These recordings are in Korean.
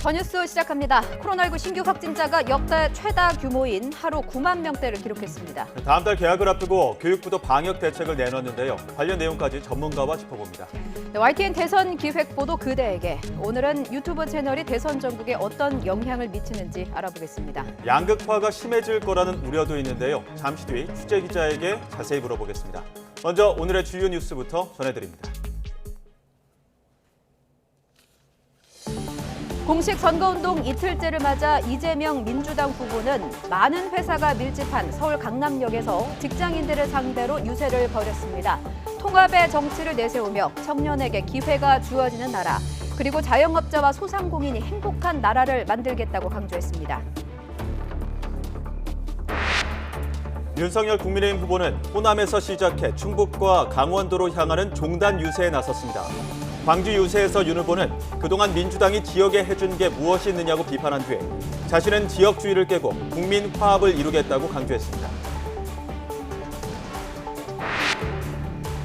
더 뉴스 시작합니다. 코로나19 신규 확진자가 역대 최다 규모인 하루 9만 명대를 기록했습니다. 다음 달 개학을 앞두고 교육부도 방역 대책을 내놨는데요. 관련 내용까지 전문가와 짚어봅니다. YTN 대선 기획보도 그대에게 오늘은 유튜브 채널이 대선 전국에 어떤 영향을 미치는지 알아보겠습니다. 양극화가 심해질 거라는 우려도 있는데요. 잠시 뒤 취재 기자에게 자세히 물어보겠습니다. 먼저 오늘의 주요 뉴스부터 전해드립니다. 공식 선거운동 이틀째를 맞아 이재명 민주당 후보는 많은 회사가 밀집한 서울 강남역에서 직장인들을 상대로 유세를 벌였습니다. 통합의 정치를 내세우며 청년에게 기회가 주어지는 나라, 그리고 자영업자와 소상공인이 행복한 나라를 만들겠다고 강조했습니다. 윤석열 국민의힘 후보는 호남에서 시작해 충북과 강원도로 향하는 종단 유세에 나섰습니다. 광주 유세에서 윤 후보는 그동안 민주당이 지역에 해준 게 무엇이 있느냐고 비판한 뒤에 자신은 지역주의를 깨고 국민 화합을 이루겠다고 강조했습니다.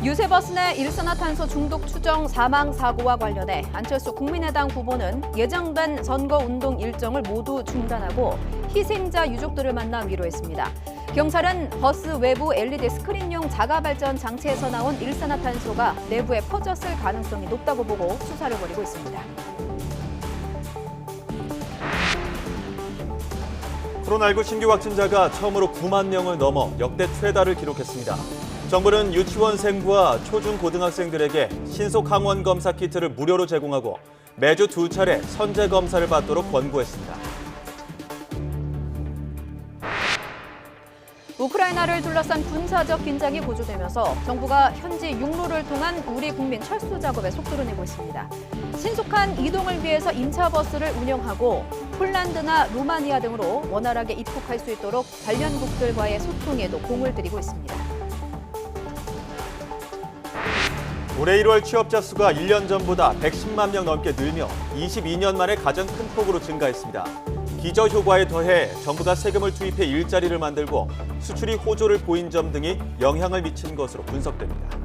유세버스 내 일산화탄소 중독 추정 사망 사고와 관련해 안철수 국민의당 후보는 예정된 선거운동 일정을 모두 중단하고 희생자 유족들을 만나 위로했습니다. 경찰은 버스 외부 LED 스크린용 자가발전 장치에서 나온 일산화탄소가 내부에 퍼졌을 가능성이 높다고 보고 수사를 벌이고 있습니다. 코로나19 신규 확진자가 처음으로 9만 명을 넘어 역대 최다를 기록했습니다. 정부는 유치원생과 초중고등학생들에게 신속 항원 검사 키트를 무료로 제공하고 매주 2차례 선제 검사를 받도록 권고했습니다. 우크라이나를 둘러싼 군사적 긴장이 고조되면서 정부가 현지 육로를 통한 우리 국민 철수 작업에 속도를 내고 있습니다. 신속한 이동을 위해서 임차 버스를 운영하고 폴란드나 루마니아 등으로 원활하게 입국할 수 있도록 관련국들과의 소통에도 공을 들이고 있습니다. 올해 1월 취업자 수가 1년 전보다 110만 명 넘게 늘며 22년 만에 가장 큰 폭으로 증가했습니다. 기저효과에 더해 정부가 세금을 투입해 일자리를 만들고 수출이 호조를 보인 점 등이 영향을 미친 것으로 분석됩니다.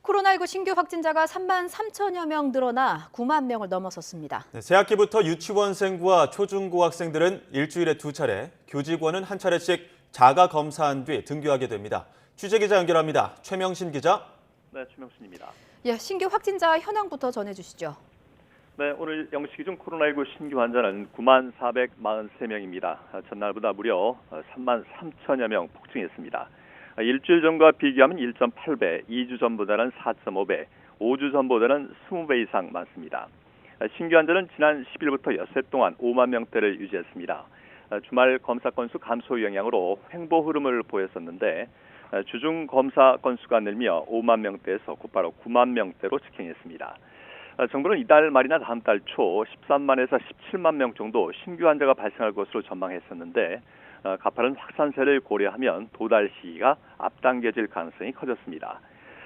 코로나19 신규 확진자가 3만 3천여 명 늘어나 9만 명을 넘어섰습니다. 새학기부터 유치원생과 초중고학생들은 일주일에 2차례, 교직원은 한 차례씩 자가 검사한 뒤 등교하게 됩니다. 취재기자 연결합니다. 최명신 기자. 네, 최명신입니다. 예, 신규 확진자 현황부터 전해주시죠. 네, 오늘 0시 기준 코로나19 신규 환자는 9만 443명입니다. 전날보다 무려 3만 3천여 명 폭증했습니다. 일주일 전과 비교하면 1.8배, 2주 전보다는 4.5배, 5주 전보다는 20배 이상 많습니다. 신규 환자는 지난 10일부터 엿새 동안 5만 명대를 유지했습니다. 주말 검사 건수 감소 영향으로 횡보 흐름을 보였었는데 주중 검사 건수가 늘며 5만 명대에서 곧바로 9만 명대로 직행했습니다. 정부는 이달 말이나 다음 달 초 13만에서 17만 명 정도 신규 환자가 발생할 것으로 전망했었는데 가파른 확산세를 고려하면 도달 시기가 앞당겨질 가능성이 커졌습니다.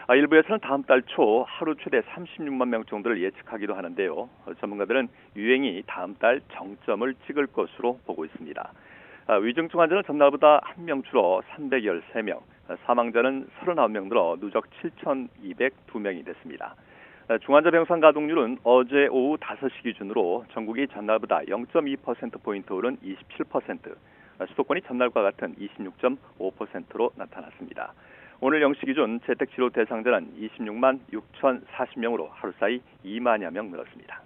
일부에서는 다음 달 초 하루 최대 36만 명 정도를 예측하기도 하는데요. 전문가들은 유행이 다음 달 정점을 찍을 것으로 보고 있습니다. 위중증 환자는 전날보다 1명 줄어 313명, 사망자는 39명 늘어 누적 7,202명이 됐습니다. 중환자 병상 가동률은 어제 오후 5시 기준으로 전국이 전날보다 0.2%포인트 오른 27%, 수도권이 전날과 같은 26.5%로 나타났습니다. 오늘 0시 기준 재택치료 대상자는 26만 6,040명으로 하루 사이 2만여 명 늘었습니다.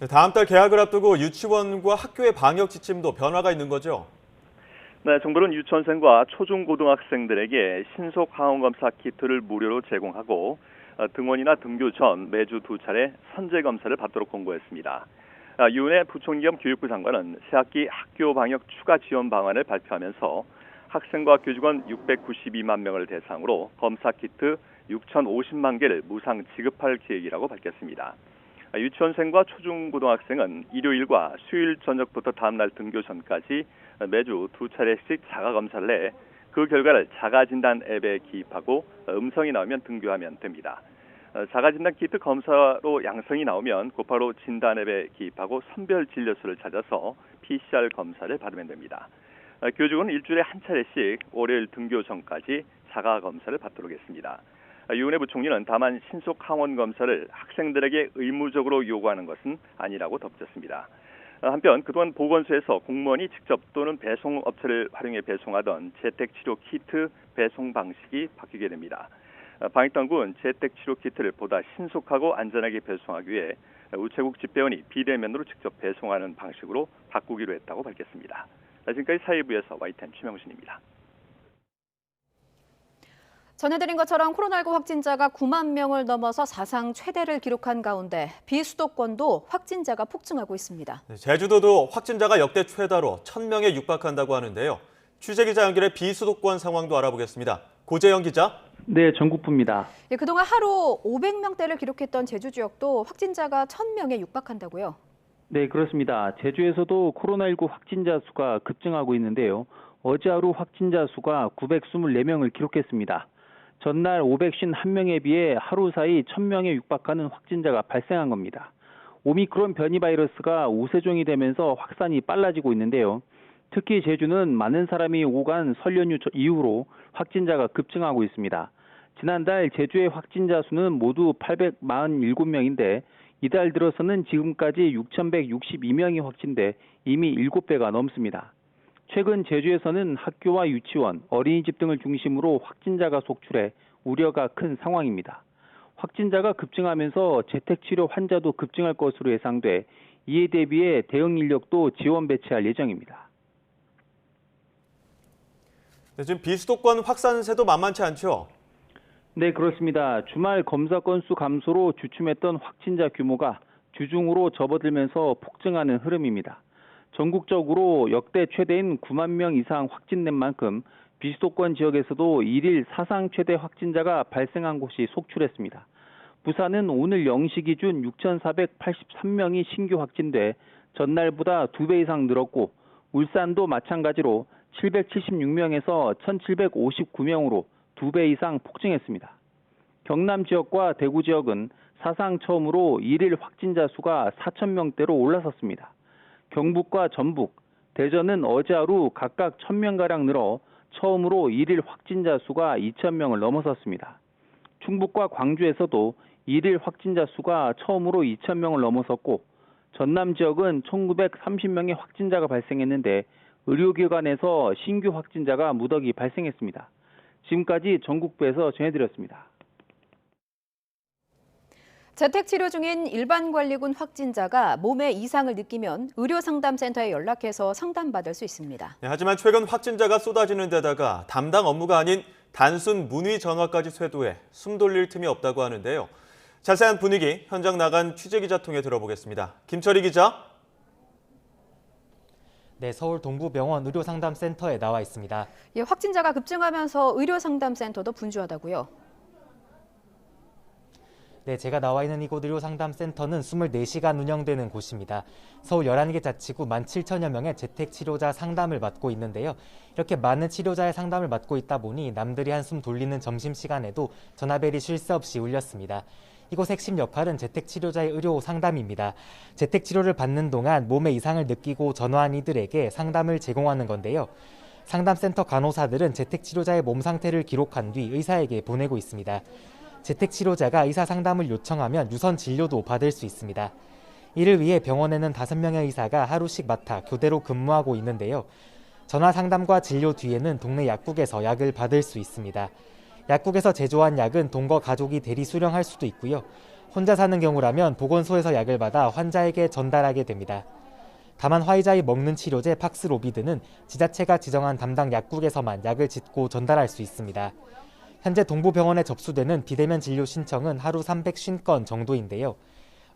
다음 달 개학을 앞두고 유치원과 학교의 방역 지침도 변화가 있는 거죠? 네, 정부는 유치원생과 초중고등학생들에게 신속 항원검사 키트를 무료로 제공하고 등원이나 등교 전 매주 2차례 선제 검사를 받도록 권고했습니다. 유은혜 부총리 겸 교육부 장관은 새학기 학교 방역 추가 지원 방안을 발표하면서 학생과 교직원 692만 명을 대상으로 검사 키트 6,050만 개를 무상 지급할 계획이라고 밝혔습니다. 유치원생과 초중고등학생은 일요일과 수요일 저녁부터 다음날 등교 전까지 매주 2차례씩 자가검사를 해 그 결과를 자가진단 앱에 기입하고 음성이 나오면 등교하면 됩니다. 자가진단 키트 검사로 양성이 나오면 곧바로 진단 앱에 기입하고 선별 진료소를 찾아서 PCR 검사를 받으면 됩니다. 교직원은 일주일에 한 차례씩 월요일 등교 전까지 자가검사를 받도록 했습니다. 유은혜 부총리는 다만 신속 항원 검사를 학생들에게 의무적으로 요구하는 것은 아니라고 덧붙였습니다. 한편 그동안 보건소에서 공무원이 직접 또는 배송업체를 활용해 배송하던 재택치료 키트 배송 방식이 바뀌게 됩니다. 방역당국은 재택치료 키트를 보다 신속하고 안전하게 배송하기 위해 우체국 집배원이 비대면으로 직접 배송하는 방식으로 바꾸기로 했다고 밝혔습니다. 지금까지 사회부에서 YTN 최명신입니다. 전해드린 것처럼 코로나19 확진자가 9만 명을 넘어서 사상 최대를 기록한 가운데 비수도권도 확진자가 폭증하고 있습니다. 제주도도 확진자가 역대 최다로 1,000명에 육박한다고 하는데요. 취재기자 연결해 비수도권 상황도 알아보겠습니다. 고재영 기자. 네, 전국부입니다. 그동안 하루 500명대를 기록했던 제주 지역도 확진자가 1,000명에 육박한다고요? 네, 그렇습니다. 제주에서도 코로나19 확진자 수가 급증하고 있는데요. 어제 하루 확진자 수가 924명을 기록했습니다. 전날 551명에 비해 하루 사이 1,000명에 육박하는 확진자가 발생한 겁니다. 오미크론 변이 바이러스가 우세종이 되면서 확산이 빨라지고 있는데요. 특히 제주는 많은 사람이 오간 설 연휴 이후로 확진자가 급증하고 있습니다. 지난달 제주의 확진자 수는 모두 847명인데 이달 들어서는 지금까지 6,162명이 확진돼 이미 7배가 넘습니다. 최근 제주에서는 학교와 유치원, 어린이집 등을 중심으로 확진자가 속출해 우려가 큰 상황입니다. 확진자가 급증하면서 재택치료 환자도 급증할 것으로 예상돼 이에 대비해 대응 인력도 지원 배치할 예정입니다. 네, 지금 비수도권 확산세도 만만치 않죠? 네, 그렇습니다. 주말 검사 건수 감소로 주춤했던 확진자 규모가 주중으로 접어들면서 폭증하는 흐름입니다. 전국적으로 역대 최대인 9만 명 이상 확진된 만큼 비수도권 지역에서도 일일 사상 최대 확진자가 발생한 곳이 속출했습니다. 부산은 오늘 0시 기준 6,483명이 신규 확진돼 전날보다 2배 이상 늘었고 울산도 마찬가지로 776명에서 1,759명으로 2배 이상 폭증했습니다. 경남 지역과 대구 지역은 사상 처음으로 일일 확진자 수가 4,000명대로 올라섰습니다. 경북과 전북, 대전은 어제 하루 각각 1,000명가량 늘어 처음으로 일일 확진자 수가 2,000명을 넘어섰습니다. 충북과 광주에서도 일일 확진자 수가 처음으로 2,000명을 넘어섰고 전남 지역은 1,930명의 확진자가 발생했는데 의료기관에서 신규 확진자가 무더기 발생했습니다. 지금까지 전국부에서 전해드렸습니다. 재택치료 중인 일반관리군 확진자가 몸에 이상을 느끼면 의료상담센터에 연락해서 상담받을 수 있습니다. 네, 하지만 최근 확진자가 쏟아지는 데다가 담당 업무가 아닌 단순 문의 전화까지 쇄도해 숨 돌릴 틈이 없다고 하는데요. 자세한 분위기 현장 나간 취재기자 통해 들어보겠습니다. 김철희 기자. 네, 서울 동부병원 의료상담센터에 나와 있습니다. 확진자가 급증하면서 의료상담센터도 분주하다고요? 네, 제가 나와 있는 이곳 의료상담센터는 24시간 운영되는 곳입니다. 서울 11개 자치구 17,000여 명의 재택치료자 상담을 맡고 있는데요. 이렇게 많은 치료자의 상담을 맡고 있다 보니 남들이 한숨 돌리는 점심시간에도 전화벨이 쉴 새 없이 울렸습니다. 이곳 핵심 역할은 재택치료자의 의료 상담입니다. 재택치료를 받는 동안 몸에 이상을 느끼고 전화한 이들에게 상담을 제공하는 건데요. 상담센터 간호사들은 재택치료자의 몸 상태를 기록한 뒤 의사에게 보내고 있습니다. 재택치료자가 의사 상담을 요청하면 유선 진료도 받을 수 있습니다. 이를 위해 병원에는 5명의 의사가 하루씩 맡아 교대로 근무하고 있는데요. 전화 상담과 진료 뒤에는 동네 약국에서 약을 받을 수 있습니다. 약국에서 제조한 약은 동거 가족이 대리 수령할 수도 있고요. 혼자 사는 경우라면 보건소에서 약을 받아 환자에게 전달하게 됩니다. 다만 화이자의 먹는 치료제 팍스로비드는 지자체가 지정한 담당 약국에서만 약을 짓고 전달할 수 있습니다. 현재 동부병원에 접수되는 비대면 진료 신청은 하루 350건 정도인데요.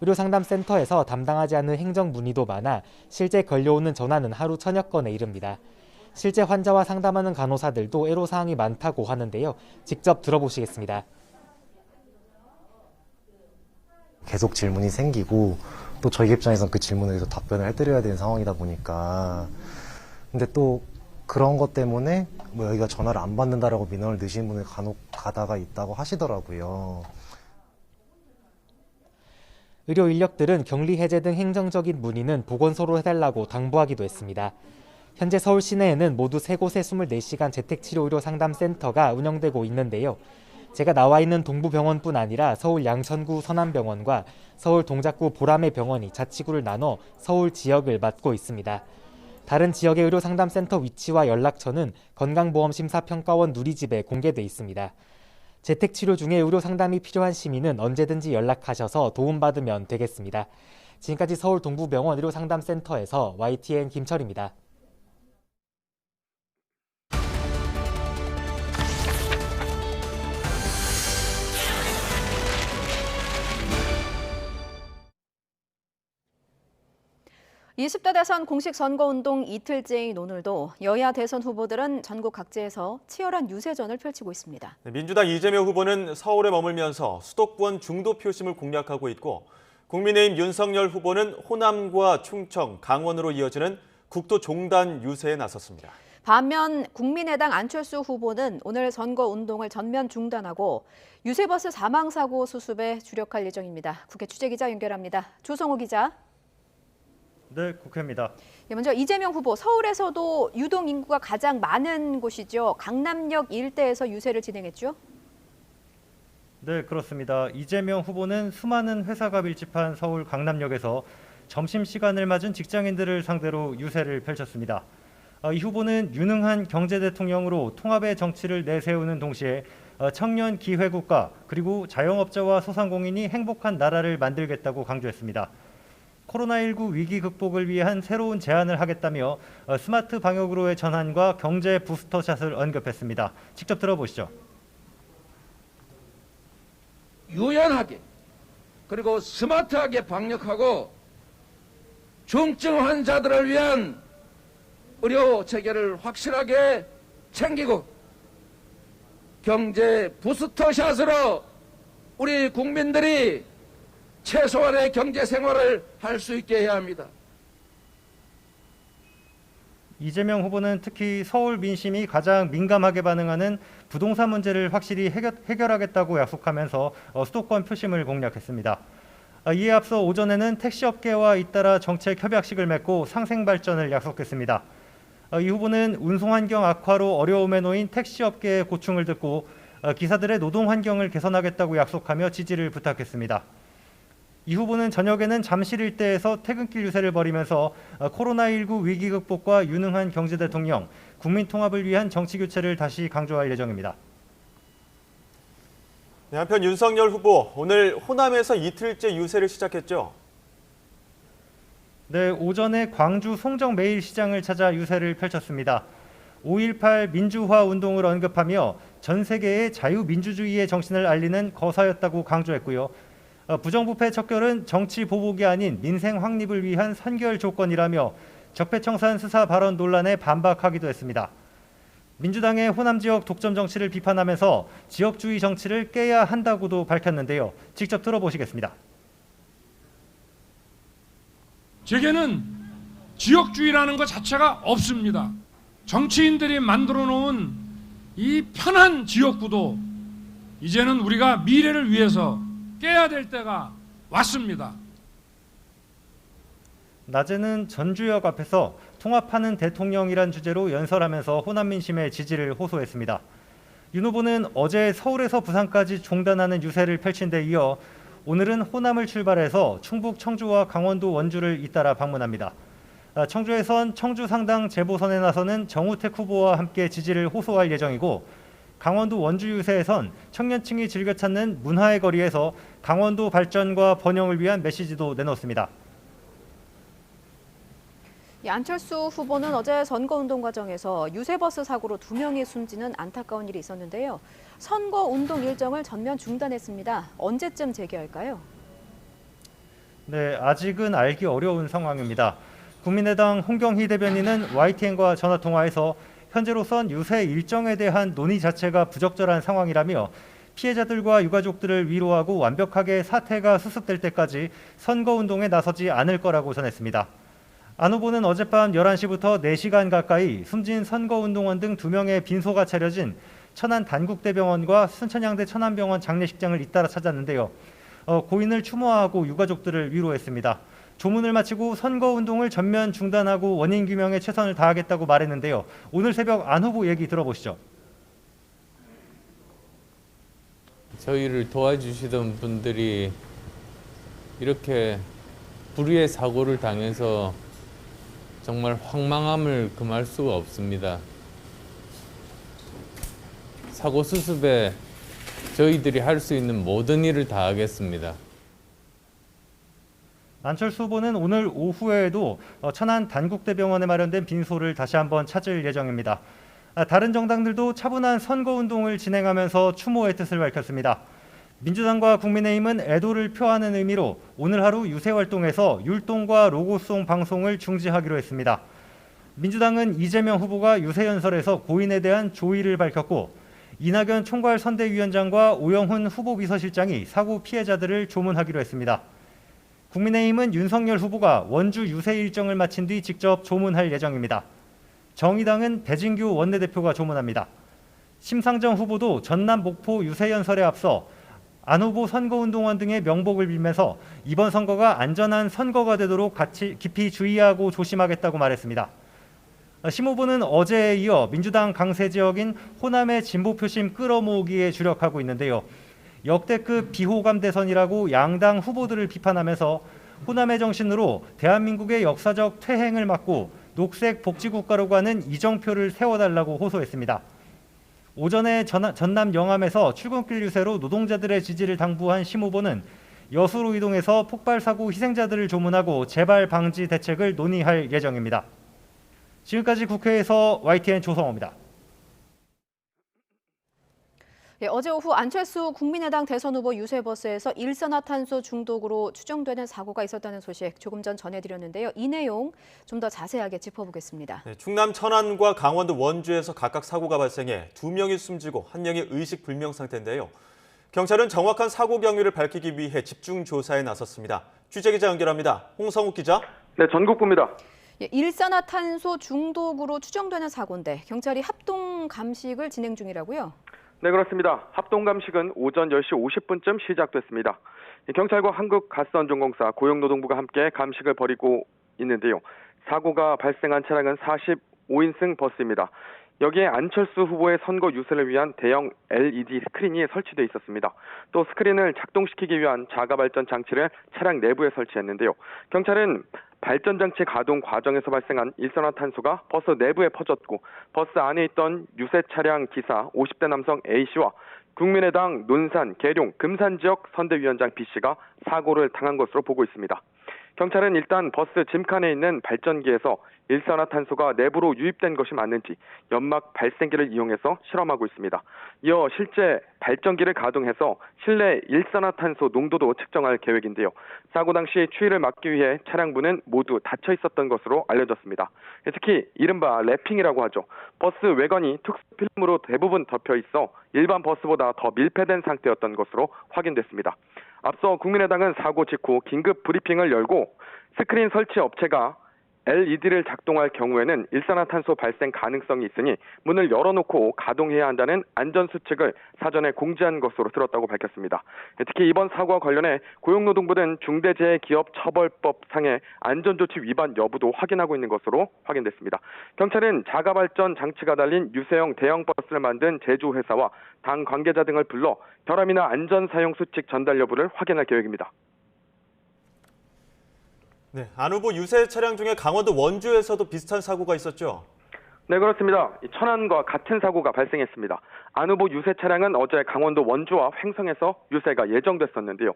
의료상담센터에서 담당하지 않는 행정 문의도 많아 실제 걸려오는 전화는 하루 1,000여 건에 이릅니다. 실제 환자와 상담하는 간호사들도 애로사항이 많다고 하는데요. 직접 들어보시겠습니다. 계속 질문이 생기고 또 저희 입장에서는 그 질문에 대해서 답변을 해드려야 되는 상황이다 보니까 근데 또 그런 것 때문에 뭐 여기가 전화를 안 받는다라고 민원을 넣으시는 분이 간혹 가다가 있다고 하시더라고요. 의료 인력들은 격리 해제 등 행정적인 문의는 보건소로 해달라고 당부하기도 했습니다. 현재 서울 시내에는 모두 3곳의 24시간 재택치료의료상담센터가 운영되고 있는데요. 제가 나와 있는 동부병원뿐 아니라 서울 양천구 서남병원과 서울 동작구 보라매 병원이 자치구를 나눠 서울 지역을 맡고 있습니다. 다른 지역의 의료상담센터 위치와 연락처는 건강보험심사평가원 누리집에 공개돼 있습니다. 재택치료 중에 의료상담이 필요한 시민은 언제든지 연락하셔서 도움받으면 되겠습니다. 지금까지 서울 동부병원 의료상담센터에서 YTN 김철입니다. (20대) 대선 공식 선거운동 이틀째인 오늘도 여야 대선 후보들은 전국 각지에서 치열한 유세전을 펼치고 있습니다. 민주당 이재명 후보는 서울에 머물면서 수도권 중도 표심을 공략하고 있고 국민의힘 윤석열 후보는 호남과 충청, 강원으로 이어지는 국도 종단 유세에 나섰습니다. 반면 국민의당 안철수 후보는 오늘 선거운동을 전면 중단하고 유세버스 사망사고 수습에 주력할 예정입니다. 국회 취재기자 연결합니다. 조성호 기자. 네, 국회입니다. 먼저 이재명 후보, 서울에서도 유동 인구가 가장 많은 곳이죠. 강남역 일대에서 유세를 진행했죠? 네, 그렇습니다. 이재명 후보는 수많은 회사가 밀집한 서울 강남역에서 점심시간을 맞은 직장인들을 상대로 유세를 펼쳤습니다. 이 후보는 유능한 경제 대통령으로 통합의 정치를 내세우는 동시에 청년 기회국가 그리고 자영업자와 소상공인이 행복한 나라를 만들겠다고 강조했습니다. 코로나19 위기 극복을 위한 새로운 제안을 하겠다며 스마트 방역으로의 전환과 경제 부스터샷을 언급했습니다. 직접 들어보시죠. 유연하게 그리고 스마트하게 방역하고 중증 환자들을 위한 의료 체계를 확실하게 챙기고 경제 부스터샷으로 우리 국민들이 최소한의 경제 생활을 할 수 있게 해야 합니다. 이재명 후보는 특히 서울 민심이 가장 민감하게 반응하는 부동산 문제를 확실히 해결하겠다고 약속하면서 수도권 표심을 공략했습니다. 이에 앞서 오전에는 택시업계와 잇따라 정책 협약식을 맺고 상생 발전을 약속했습니다. 이 후보는 운송 환경 악화로 어려움에 놓인 택시업계의 고충을 듣고 기사들의 노동 환경을 개선하겠다고 약속하며 지지를 부탁했습니다. 이 후보는 저녁에는 잠실 일대에서 퇴근길 유세를 벌이면서 코로나19 위기 극복과 유능한 경제 대통령, 국민 통합을 위한 정치 교체를 다시 강조할 예정입니다. 네, 한편 윤석열 후보 오늘 호남에서 이틀째 유세를 시작했죠. 네, 오전에 광주 송정매일시장을 찾아 유세를 펼쳤습니다. 5.18 민주화 운동을 언급하며 전 세계의 자유민주주의의 정신을 알리는 거사였다고 강조했고요. 부정부패 척결은 정치 보복이 아닌 민생 확립을 위한 선결 조건이라며 적폐청산 수사 발언 논란에 반박하기도 했습니다. 민주당의 호남 지역 독점 정치를 비판하면서 지역주의 정치를 깨야 한다고도 밝혔는데요. 직접 들어보시겠습니다. 제게는 지역주의라는 것 자체가 없습니다. 정치인들이 만들어 놓은 이 편한 지역구도 이제는 우리가 미래를 위해서 깨야 될 때가 왔습니다. 낮에는 전주역 앞에서 통합하는 대통령이란 주제로 연설하면서 호남 민심의 지지를 호소했습니다. 윤 후보는 어제 서울에서 부산까지 종단하는 유세를 펼친 데 이어 오늘은 호남을 출발해서 충북 청주와 강원도 원주를 잇따라 방문합니다. 청주에선 청주 상당 재보선에 나서는 정우택 후보와 함께 지지를 호소할 예정이고 강원도 원주 유세에선 청년층이 즐겨 찾는 문화의 거리에서 강원도 발전과 번영을 위한 메시지도 내놓습니다. 안철수 후보는 어제 선거운동 과정에서 유세버스 사고로 2명이 숨지는 안타까운 일이 있었는데요. 선거운동 일정을 전면 중단했습니다. 언제쯤 재개할까요? 네, 아직은 알기 어려운 상황입니다. 국민의당 홍경희 대변인은 YTN과 전화통화에서 현재로선 유세 일정에 대한 논의 자체가 부적절한 상황이라며 피해자들과 유가족들을 위로하고 완벽하게 사태가 수습될 때까지 선거운동에 나서지 않을 거라고 전했습니다. 안 후보는 어젯밤 11시부터 4시간 가까이 숨진 선거운동원 등 2명의 빈소가 차려진 천안 단국대병원과 순천향대 천안병원 장례식장을 잇따라 찾았는데요. 고인을 추모하고 유가족들을 위로했습니다. 조문을 마치고 선거운동을 전면 중단하고 원인 규명에 최선을 다하겠다고 말했는데요. 오늘 새벽 안 후보 얘기 들어보시죠. 저희를 도와주시던 분들이 이렇게 불의의 사고를 당해서 정말 황망함을 금할 수가 없습니다. 사고 수습에 저희들이 할 수 있는 모든 일을 다하겠습니다. 안철수 후보는 오늘 오후에도 천안 단국대병원에 마련된 빈소를 다시 한번 찾을 예정입니다. 다른 정당들도 차분한 선거운동을 진행하면서 추모의 뜻을 밝혔습니다. 민주당과 국민의힘은 애도를 표하는 의미로 오늘 하루 유세활동에서 율동과 로고송 방송을 중지하기로 했습니다. 민주당은 이재명 후보가 유세연설에서 고인에 대한 조의를 밝혔고 이낙연 총괄선대위원장과 오영훈 후보비서실장이 사고 피해자들을 조문하기로 했습니다. 국민의힘은 윤석열 후보가 원주 유세 일정을 마친 뒤 직접 조문할 예정입니다. 정의당은 배진규 원내대표가 조문합니다. 심상정 후보도 전남 목포 유세연설에 앞서 안 후보 선거운동원 등의 명복을 빌면서 이번 선거가 안전한 선거가 되도록 깊이 주의하고 조심하겠다고 말했습니다. 심 후보는 어제에 이어 민주당 강세 지역인 호남의 진보 표심 끌어모으기에 주력하고 있는데요. 역대급 비호감 대선이라고 양당 후보들을 비판하면서 호남의 정신으로 대한민국의 역사적 퇴행을 막고 녹색 복지국가로 가는 이정표를 세워달라고 호소했습니다. 오전에 전남 영암에서 출근길 유세로 노동자들의 지지를 당부한 심 후보는 여수로 이동해서 폭발사고 희생자들을 조문하고 재발 방지 대책을 논의할 예정입니다. 지금까지 국회에서 YTN 조성호입니다. 네, 어제 오후 안철수 국민의당 대선 후보 유세버스에서 일산화탄소 중독으로 추정되는 사고가 있었다는 소식 조금 전 전해드렸는데요. 이 내용 좀 더 자세하게 짚어보겠습니다. 네, 충남 천안과 강원도 원주에서 각각 사고가 발생해 2명이 숨지고 1명이 의식불명 상태인데요. 경찰은 정확한 사고 경위를 밝히기 위해 집중 조사에 나섰습니다. 취재기자 연결합니다. 홍성욱 기자. 네, 전국구입니다. 일산화탄소 중독으로 추정되는 사고인데 경찰이 합동 감식을 진행 중이라고요? 네, 그렇습니다. 합동 감식은 오전 10시 50분쯤 시작됐습니다. 경찰과 한국가스안전공사, 고용노동부가 함께 감식을 벌이고 있는데요. 사고가 발생한 차량은 45인승 버스입니다. 여기에 안철수 후보의 선거 유세를 위한 대형 LED 스크린이 설치되어 있었습니다. 또 스크린을 작동시키기 위한 자가발전 장치를 차량 내부에 설치했는데요. 경찰은 발전장치 가동 과정에서 발생한 일산화탄소가 버스 내부에 퍼졌고 버스 안에 있던 유세 차량 기사 50대 남성 A씨와 국민의당 논산, 계룡, 금산 지역 선대위원장 B씨가 사고를 당한 것으로 보고 있습니다. 경찰은 일단 버스 짐칸에 있는 발전기에서 일산화탄소가 내부로 유입된 것이 맞는지 연막 발생기를 이용해서 실험하고 있습니다. 이어 실제 발전기를 가동해서 실내 일산화탄소 농도도 측정할 계획인데요. 사고 당시 추위를 막기 위해 차량부는 모두 닫혀 있었던 것으로 알려졌습니다. 특히 이른바 랩핑이라고 하죠. 버스 외관이 특수필름으로 대부분 덮여 있어 일반 버스보다 더 밀폐된 상태였던 것으로 확인됐습니다. 앞서 국민의당은 사고 직후 긴급 브리핑을 열고 스크린 설치 업체가 LED를 작동할 경우에는 일산화탄소 발생 가능성이 있으니 문을 열어놓고 가동해야 한다는 안전수칙을 사전에 공지한 것으로 들었다고 밝혔습니다. 특히 이번 사고와 관련해 고용노동부는 중대재해기업처벌법상의 안전조치 위반 여부도 확인하고 있는 것으로 확인됐습니다. 경찰은 자가발전 장치가 달린 유세형 대형 버스를 만든 제조회사와 당 관계자 등을 불러 결함이나 안전사용수칙 전달 여부를 확인할 계획입니다. 네, 안 후보 유세 차량 중에 강원도 원주에서도 비슷한 사고가 있었죠? 네, 그렇습니다. 천안과 같은 사고가 발생했습니다. 안 후보 유세 차량은 어제 강원도 원주와 횡성에서 유세가 예정됐었는데요.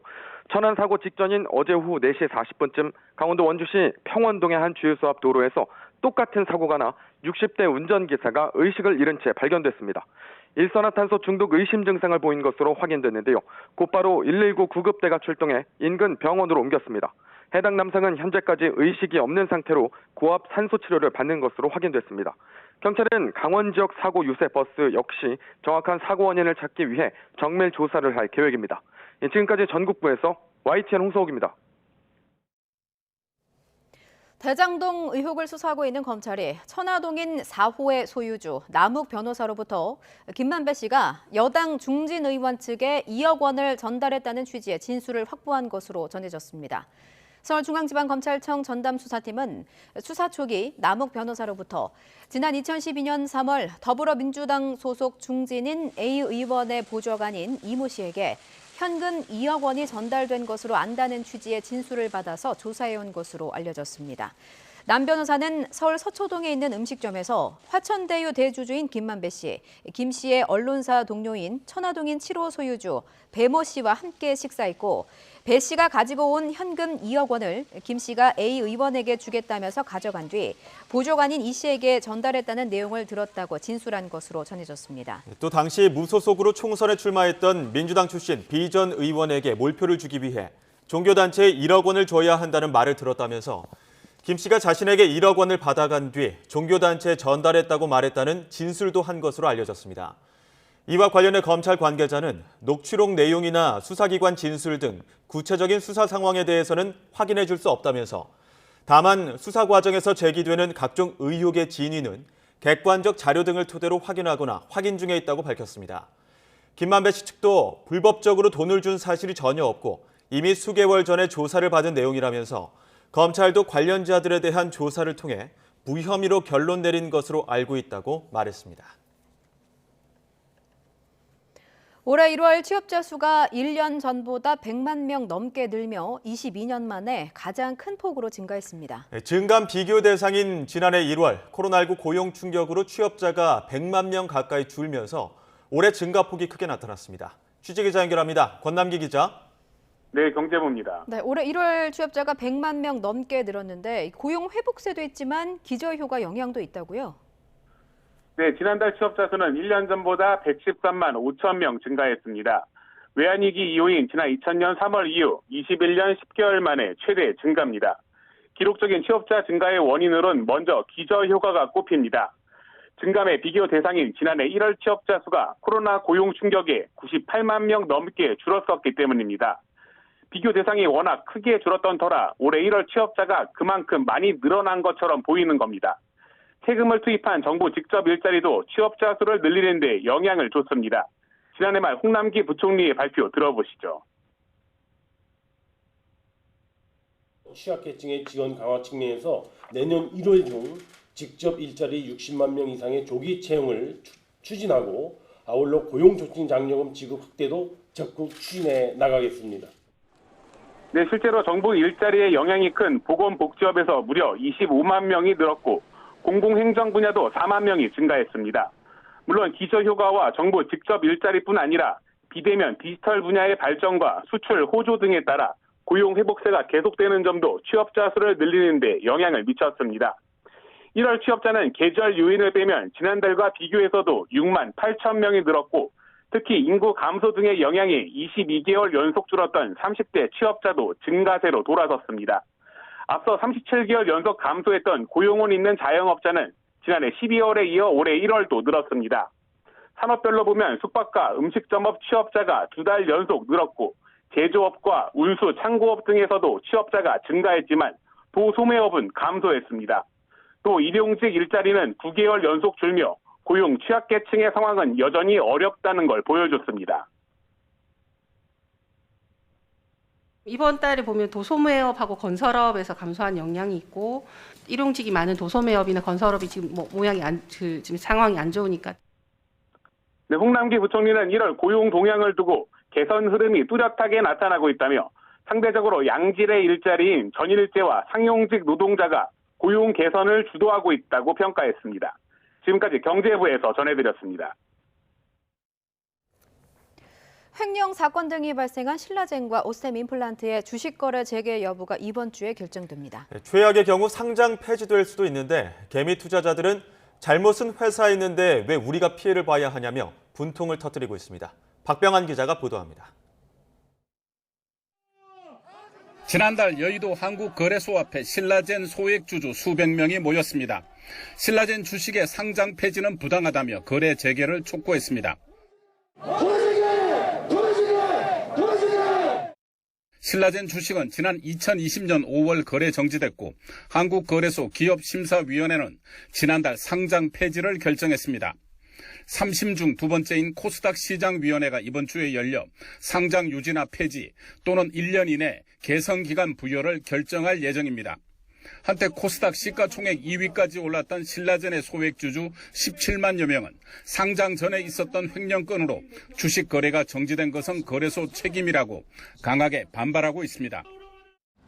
천안 사고 직전인 어제 오후 4시 40분쯤 강원도 원주시 평원동의 한 주유소 앞 도로에서 똑같은 사고가 나 60대 운전기사가 의식을 잃은 채 발견됐습니다. 일산화탄소 중독 의심 증상을 보인 것으로 확인됐는데요. 곧바로 119 구급대가 출동해 인근 병원으로 옮겼습니다. 해당 남성은 현재까지 의식이 없는 상태로 고압 산소 치료를 받는 것으로 확인됐습니다. 경찰은 강원 지역 사고 유세 버스 역시 정확한 사고 원인을 찾기 위해 정밀 조사를 할 계획입니다. 지금까지 전국부에서 YTN 홍서욱입니다. 대장동 의혹을 수사하고 있는 검찰이 천화동인 4호의 소유주 남욱 변호사로부터 김만배 씨가 여당 중진 의원 측에 2억 원을 전달했다는 취지의 진술을 확보한 것으로 전해졌습니다. 서울중앙지방검찰청 전담수사팀은 수사 초기 남욱 변호사로부터 지난 2012년 3월 더불어민주당 소속 중진인 A 의원의 보좌관인 이모 씨에게 현금 2억 원이 전달된 것으로 안다는 취지의 진술을 받아서 조사해온 것으로 알려졌습니다. 남 변호사는 서울 서초동에 있는 음식점에서 화천대유 대주주인 김만배 씨, 김 씨의 언론사 동료인 천화동인 7호 소유주 배모 씨와 함께 식사했고 배 씨가 가지고 온 현금 2억 원을 김 씨가 A 의원에게 주겠다면서 가져간 뒤 보좌관인 이 씨에게 전달했다는 내용을 들었다고 진술한 것으로 전해졌습니다. 또 당시 무소속으로 총선에 출마했던 민주당 출신 B 전 의원에게 몰표를 주기 위해 종교단체에 1억 원을 줘야 한다는 말을 들었다면서 김 씨가 자신에게 1억 원을 받아간 뒤 종교단체에 전달했다고 말했다는 진술도 한 것으로 알려졌습니다. 이와 관련해 검찰 관계자는 녹취록 내용이나 수사기관 진술 등 구체적인 수사 상황에 대해서는 확인해 줄 수 없다면서 다만 수사 과정에서 제기되는 각종 의혹의 진위는 객관적 자료 등을 토대로 확인하거나 확인 중에 있다고 밝혔습니다. 김만배 씨 측도 불법적으로 돈을 준 사실이 전혀 없고 이미 수개월 전에 조사를 받은 내용이라면서 검찰도 관련자들에 대한 조사를 통해 무혐의로 결론 내린 것으로 알고 있다고 말했습니다. 올해 1월 취업자 수가 1년 전보다 100만 명 넘게 늘며 22년 만에 가장 큰 폭으로 증가했습니다. 증감 비교 대상인 지난해 1월 코로나19 고용 충격으로 취업자가 100만 명 가까이 줄면서 올해 증가폭이 크게 나타났습니다. 취재기자 연결합니다. 권남기 기자. 네, 경제부입니다. 네, 올해 1월 취업자가 100만 명 넘게 늘었는데 고용 회복세도 있지만 기저효과 영향도 있다고요? 네, 지난달 취업자 수는 1년 전보다 113만 5천 명 증가했습니다. 외환위기 이후인 지난 2000년 3월 이후 21년 10개월 만에 최대 증가입니다. 기록적인 취업자 증가의 원인으로는 먼저 기저효과가 꼽힙니다. 증감의 비교 대상인 지난해 1월 취업자 수가 코로나 고용 충격에 98만 명 넘게 줄었었기 때문입니다. 비교 대상이 워낙 크게 줄었던 터라 올해 1월 취업자가 그만큼 많이 늘어난 것처럼 보이는 겁니다. 세금을 투입한 정부 직접 일자리도 취업자 수를 늘리는 데 영향을 줬습니다. 지난해 말 홍남기 부총리의 발표 들어보시죠. 취약계층의 지원 강화 측면에서 내년 1월 중 직접 일자리 60만 명 이상의 조기 채용을 추진하고 아울러 고용촉진 장려금 지급 확대도 적극 추진해 나가겠습니다. 네, 실제로 정부 일자리에 영향이 큰 보건복지업에서 무려 25만 명이 늘었고 공공행정 분야도 4만 명이 증가했습니다. 물론 기저효과와 정부 직접 일자리뿐 아니라 비대면 디지털 분야의 발전과 수출 호조 등에 따라 고용 회복세가 계속되는 점도 취업자 수를 늘리는 데 영향을 미쳤습니다. 1월 취업자는 계절 요인을 빼면 지난달과 비교해서도 6만 8천 명이 늘었고 특히 인구 감소 등의 영향이 22개월 연속 줄었던 30대 취업자도 증가세로 돌아섰습니다. 앞서 37개월 연속 감소했던 고용원 있는 자영업자는 지난해 12월에 이어 올해 1월도 늘었습니다. 산업별로 보면 숙박과 음식점업 취업자가 2달 연속 늘었고 제조업과 운수, 창고업 등에서도 취업자가 증가했지만 도소매업은 감소했습니다. 또 일용직 일자리는 9개월 연속 줄며 고용 취약계층의 상황은 여전히 어렵다는 걸 보여줬습니다. 이번 달에 보면 도소매업하고 건설업에서 감소한 영향이 있고 일용직이 많은 도소매업이나 건설업이 지금 지금 상황이 안 좋으니까. 네, 홍남기 부총리는 1월 고용 동향을 두고 개선 흐름이 뚜렷하게 나타나고 있다며 상대적으로 양질의 일자리인 전일제와 상용직 노동자가 고용 개선을 주도하고 있다고 평가했습니다. 지금까지 경제부에서 전해드렸습니다. 횡령 사건 등이 발생한 신라젠과 오스템 임플란트의 주식 거래 재개 여부가 이번 주에 결정됩니다. 최악의 경우 상장 폐지될 수도 있는데 개미 투자자들은 잘못은 회사였는데 왜 우리가 피해를 봐야 하냐며 분통을 터뜨리고 있습니다. 박병한 기자가 보도합니다. 지난달 여의도 한국거래소 앞에 신라젠 소액주주 수백 명이 모였습니다. 신라젠 주식의 상장 폐지는 부당하다며 거래 재개를 촉구했습니다. 신라젠 주식은 지난 2020년 5월 거래 정지됐고 한국거래소 기업심사위원회는 지난달 상장 폐지를 결정했습니다. 3심 중 두 번째인 코스닥 시장위원회가 이번 주에 열려 상장 유지나 폐지 또는 1년 이내 개선기간 부여를 결정할 예정입니다. 한때 코스닥 시가총액 2위까지 올랐던 신라젠의 소액주주 17만여 명은 상장 전에 있었던 횡령건으로 주식 거래가 정지된 것은 거래소 책임이라고 강하게 반발하고 있습니다.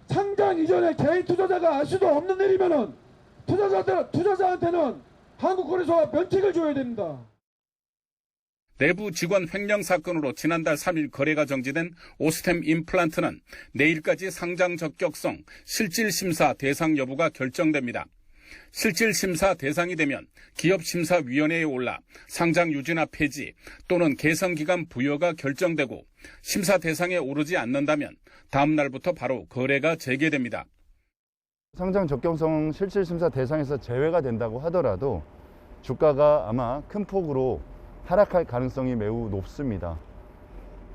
상장 이전에 개인 투자자가 알 수도 없는 일이면은 투자자한테는 한국거래소가 면책을 줘야 됩니다. 내부 직원 횡령 사건으로 지난달 3일 거래가 정지된 오스템 임플란트는 내일까지 상장 적격성 실질심사 대상 여부가 결정됩니다. 실질심사 대상이 되면 기업심사위원회에 올라 상장 유지나 폐지 또는 개선기간 부여가 결정되고 심사 대상에 오르지 않는다면 다음 날부터 바로 거래가 재개됩니다. 상장 적격성 실질심사 대상에서 제외가 된다고 하더라도 주가가 아마 큰 폭으로 하락할 가능성이 매우 높습니다.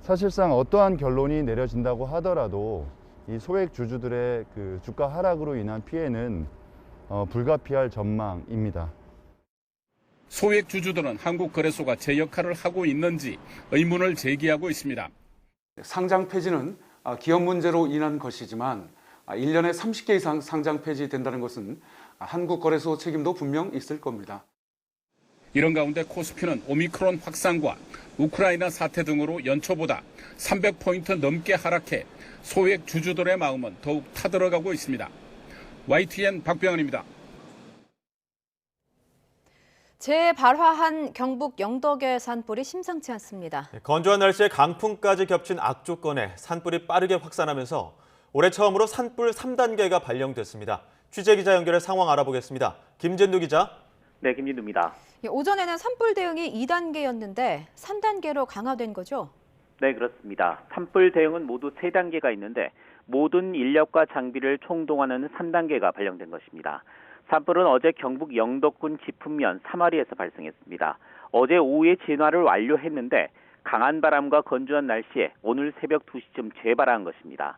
사실상 어떠한 결론이 내려진다고 하더라도 이 소액 주주들의 그 주가 하락으로 인한 피해는 불가피할 전망입니다. 소액 주주들은 한국거래소가 제 역할을 하고 있는지 의문을 제기하고 있습니다. 상장 폐지는 기업 문제로 인한 것이지만 1년에 30개 이상 상장 폐지된다는 것은 한국거래소 책임도 분명 있을 겁니다. 이런 가운데 코스피는 오미크론 확산과 우크라이나 사태 등으로 연초보다 300포인트 넘게 하락해 소액 주주들의 마음은 더욱 타들어가고 있습니다. YTN 박병헌입니다. 재발화한 경북 영덕의 산불이 심상치 않습니다. 건조한 날씨에 강풍까지 겹친 악조건에 산불이 빠르게 확산하면서 올해 처음으로 산불 3단계가 발령됐습니다. 취재기자 연결해 상황 알아보겠습니다. 김진두 기자. 네, 김진두입니다. 오전에는 산불 대응이 2단계였는데 3단계로 강화된 거죠? 네, 그렇습니다. 산불 대응은 모두 3단계가 있는데 모든 인력과 장비를 총동원하는 3단계가 발령된 것입니다. 산불은 어제 경북 영덕군 지품면 3마리에서 발생했습니다. 어제 오후에 진화를 완료했는데 강한 바람과 건조한 날씨에 오늘 새벽 2시쯤 재발한 것입니다.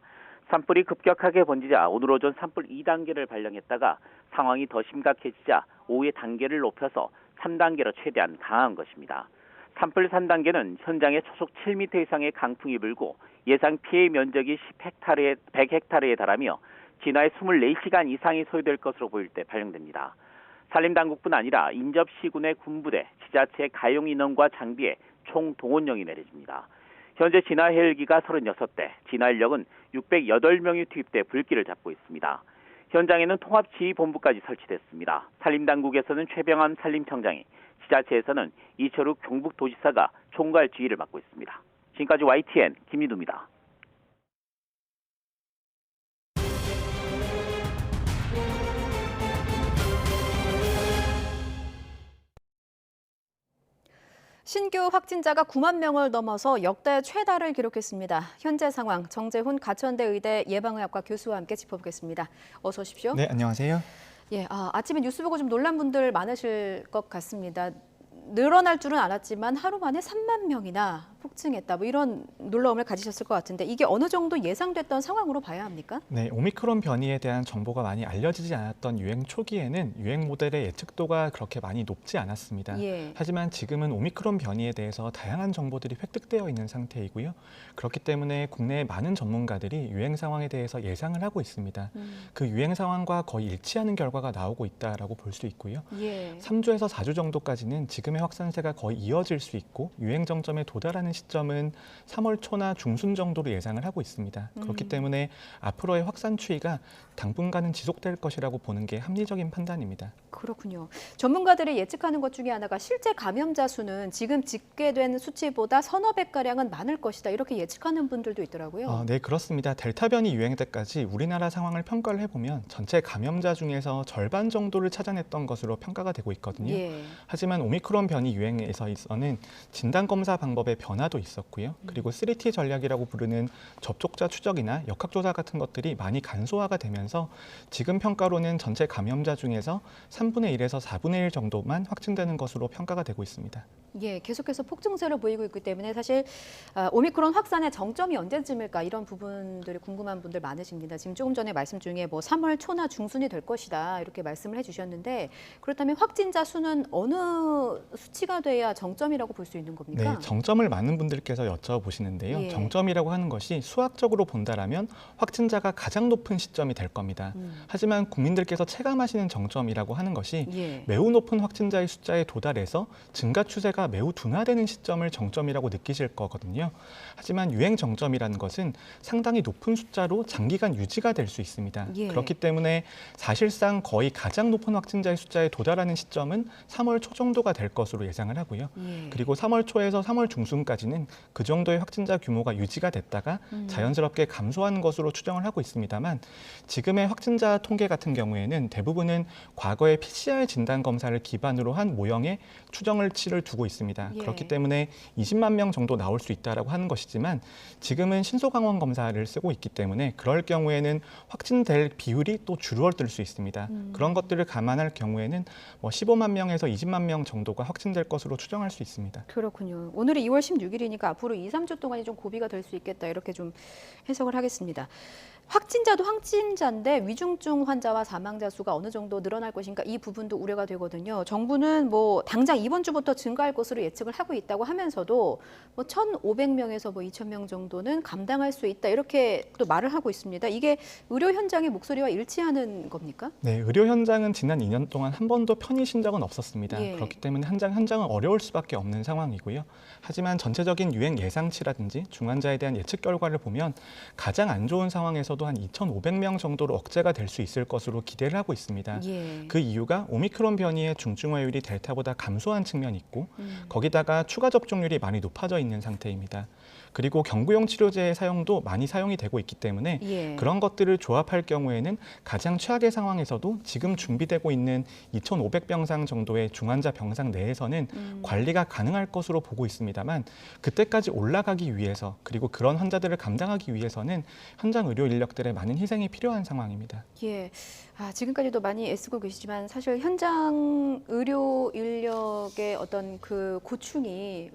산불이 급격하게 번지자 오늘 오전 산불 2단계를 발령했다가 상황이 더 심각해지자 오후에 단계를 높여서 3단계로 최대한 강화한 것입니다. 산불 3단계는 현장에 초속 7m 이상의 강풍이 불고 예상 피해 면적이 100헥타르에 달하며 진화에 24시간 이상이 소요될 것으로 보일 때 발령됩니다. 산림당국뿐 아니라 인접시군의 군부대, 지자체 가용 인원과 장비에 총 동원령이 내려집니다. 현재 진화 헬기가 36대, 진화 인력은 608명이 투입돼 불길을 잡고 있습니다. 현장에는 통합지휘본부까지 설치됐습니다. 산림당국에서는 최병암 산림청장이, 지자체에서는 이철욱 경북도지사가 총괄 지휘를 맡고 있습니다. 지금까지 YTN 김민두입니다. 신규 확진자가 9만 명을 넘어서 역대 최다를 기록했습니다. 현재 상황 정재훈 가천대 의대 예방의학과 교수와 함께 짚어보겠습니다. 어서 오십시오. 네, 안녕하세요. 예, 아침에 뉴스 보고 좀 놀란 분들 많으실 것 같습니다. 늘어날 줄은 알았지만 하루 만에 3만 명이나 폭증했다. 뭐 이런 놀라움을 가지셨을 것 같은데 이게 어느 정도 예상됐던 상황으로 봐야 합니까? 네, 오미크론 변이에 대한 정보가 많이 알려지지 않았던 유행 초기에는 유행 모델의 예측도가 그렇게 많이 높지 않았습니다. 예. 하지만 지금은 오미크론 변이에 대해서 다양한 정보들이 획득되어 있는 상태이고요. 그렇기 때문에 국내의 많은 전문가들이 유행 상황에 대해서 예상을 하고 있습니다. 그 유행 상황과 거의 일치하는 결과가 나오고 있다라고 볼 수 있고요. 예. 3주에서 4주 정도까지는 지금의 확산세가 거의 이어질 수 있고 유행 정점에 도달하는 시점은 3월 초나 중순 정도로 예상을 하고 있습니다. 그렇기 때문에 앞으로의 확산 추이가 당분간은 지속될 것이라고 보는 게 합리적인 판단입니다. 그렇군요. 전문가들이 예측하는 것 중에 하나가 실제 감염자 수는 지금 집계된 수치보다 서너 배가량은 많을 것이다. 이렇게 예측하는 분들도 있더라고요. 네, 그렇습니다. 델타 변이 유행 때까지 우리나라 상황을 평가를 해보면 전체 감염자 중에서 절반 정도를 찾아냈던 것으로 평가가 되고 있거든요. 예. 하지만 오미크론 변이 유행에서는 진단검사 방법의 변화 변화도 있었고요. 그리고 3T 전략이라고 부르는 접촉자 추적이나 역학조사 같은 것들이 많이 간소화가 되면서 지금 평가로는 전체 감염자 중에서 3분의 1에서 4분의 1 정도만 확진되는 것으로 평가가 되고 있습니다. 예, 계속해서 폭증세를 보이고 있기 때문에 사실 오미크론 확산의 정점이 언제쯤일까 이런 부분들이 궁금한 분들 많으십니다. 지금 조금 전에 말씀 중에 뭐 3월 초나 중순이 될 것이다 이렇게 말씀을 해주셨는데 그렇다면 확진자 수는 어느 수치가 돼야 정점이라고 볼 수 있는 겁니까? 네, 정점을 많은 분들께서 여쭤보시는데요. 예. 정점이라고 하는 것이 수학적으로 본다라면 확진자가 가장 높은 시점이 될 겁니다. 하지만 국민들께서 체감하시는 정점이라고 하는 것이 예. 매우 높은 확진자의 숫자에 도달해서 증가 추세가 매우 둔화되는 시점을 정점이라고 느끼실 거거든요. 하지만 유행 정점이라는 것은 상당히 높은 숫자로 장기간 유지가 될 수 있습니다. 예. 그렇기 때문에 사실상 거의 가장 높은 확진자의 숫자에 도달하는 시점은 3월 초 정도가 될 것으로 예상을 하고요. 예. 그리고 3월 초에서 3월 중순까지는 그 정도의 확진자 규모가 유지가 됐다가 자연스럽게 감소하는 것으로 추정을 하고 있습니다만 지금의 확진자 통계 같은 경우에는 대부분은 과거의 PCR 진단 검사를 기반으로 한 모형의 추정치를 두고 있습니다. 예. 그렇기 때문에 20만 명 정도 나올 수 있다라고 하는 것이지만 지금은 신속항원 검사를 쓰고 있기 때문에 그럴 경우에는 확진될 비율이 또 줄어들 수 있습니다. 그런 것들을 감안할 경우에는 뭐 15만 명에서 20만 명 정도가 확진될 것으로 추정할 수 있습니다. 그렇군요. 오늘이 2월 16일이니까 앞으로 2, 3주 동안이 좀 고비가 될 수 있겠다 이렇게 좀 해석을 하겠습니다. 확진자도 확진자인데 위중증 환자와 사망자 수가 어느 정도 늘어날 것인가 이 부분도 우려가 되거든요. 정부는 뭐 당장 이번 주부터 증가할 것으로 예측을 하고 있다고 하면서도 뭐 1,500명에서 뭐 2,000명 정도는 감당할 수 있다 이렇게 또 말을 하고 있습니다. 이게 의료 현장의 목소리와 일치하는 겁니까? 네, 의료 현장은 지난 2년 동안 한 번도 편히쉰 적은 없었습니다. 예. 그렇기 때문에 현장은 어려울 수밖에 없는 상황이고요. 하지만 전체적인 유행 예상치라든지 중환자에 대한 예측 결과를 보면 가장 안 좋은 상황에서도 한 2,500명 정도로 억제가 될 수 있을 것으로 기대를 하고 있습니다. 예. 그 이유가 오미크론 변이의 중증화율이 델타보다 감소한 측면이 있고 거기다가 추가 접종률이 많이 높아져 있는 상태입니다. 그리고 경구용 치료제의 사용도 많이 사용이 되고 있기 때문에 예. 그런 것들을 조합할 경우에는 가장 최악의 상황에서도 지금 준비되고 있는 2,500병상 정도의 중환자 병상 내에서는 관리가 가능할 것으로 보고 있습니다만 그때까지 올라가기 위해서 그리고 그런 환자들을 감당하기 위해서는 현장 의료 인력들의 많은 희생이 필요한 상황입니다. 예. 지금까지도 많이 애쓰고 계시지만 사실 현장 의료 인력의 어떤 그 고충이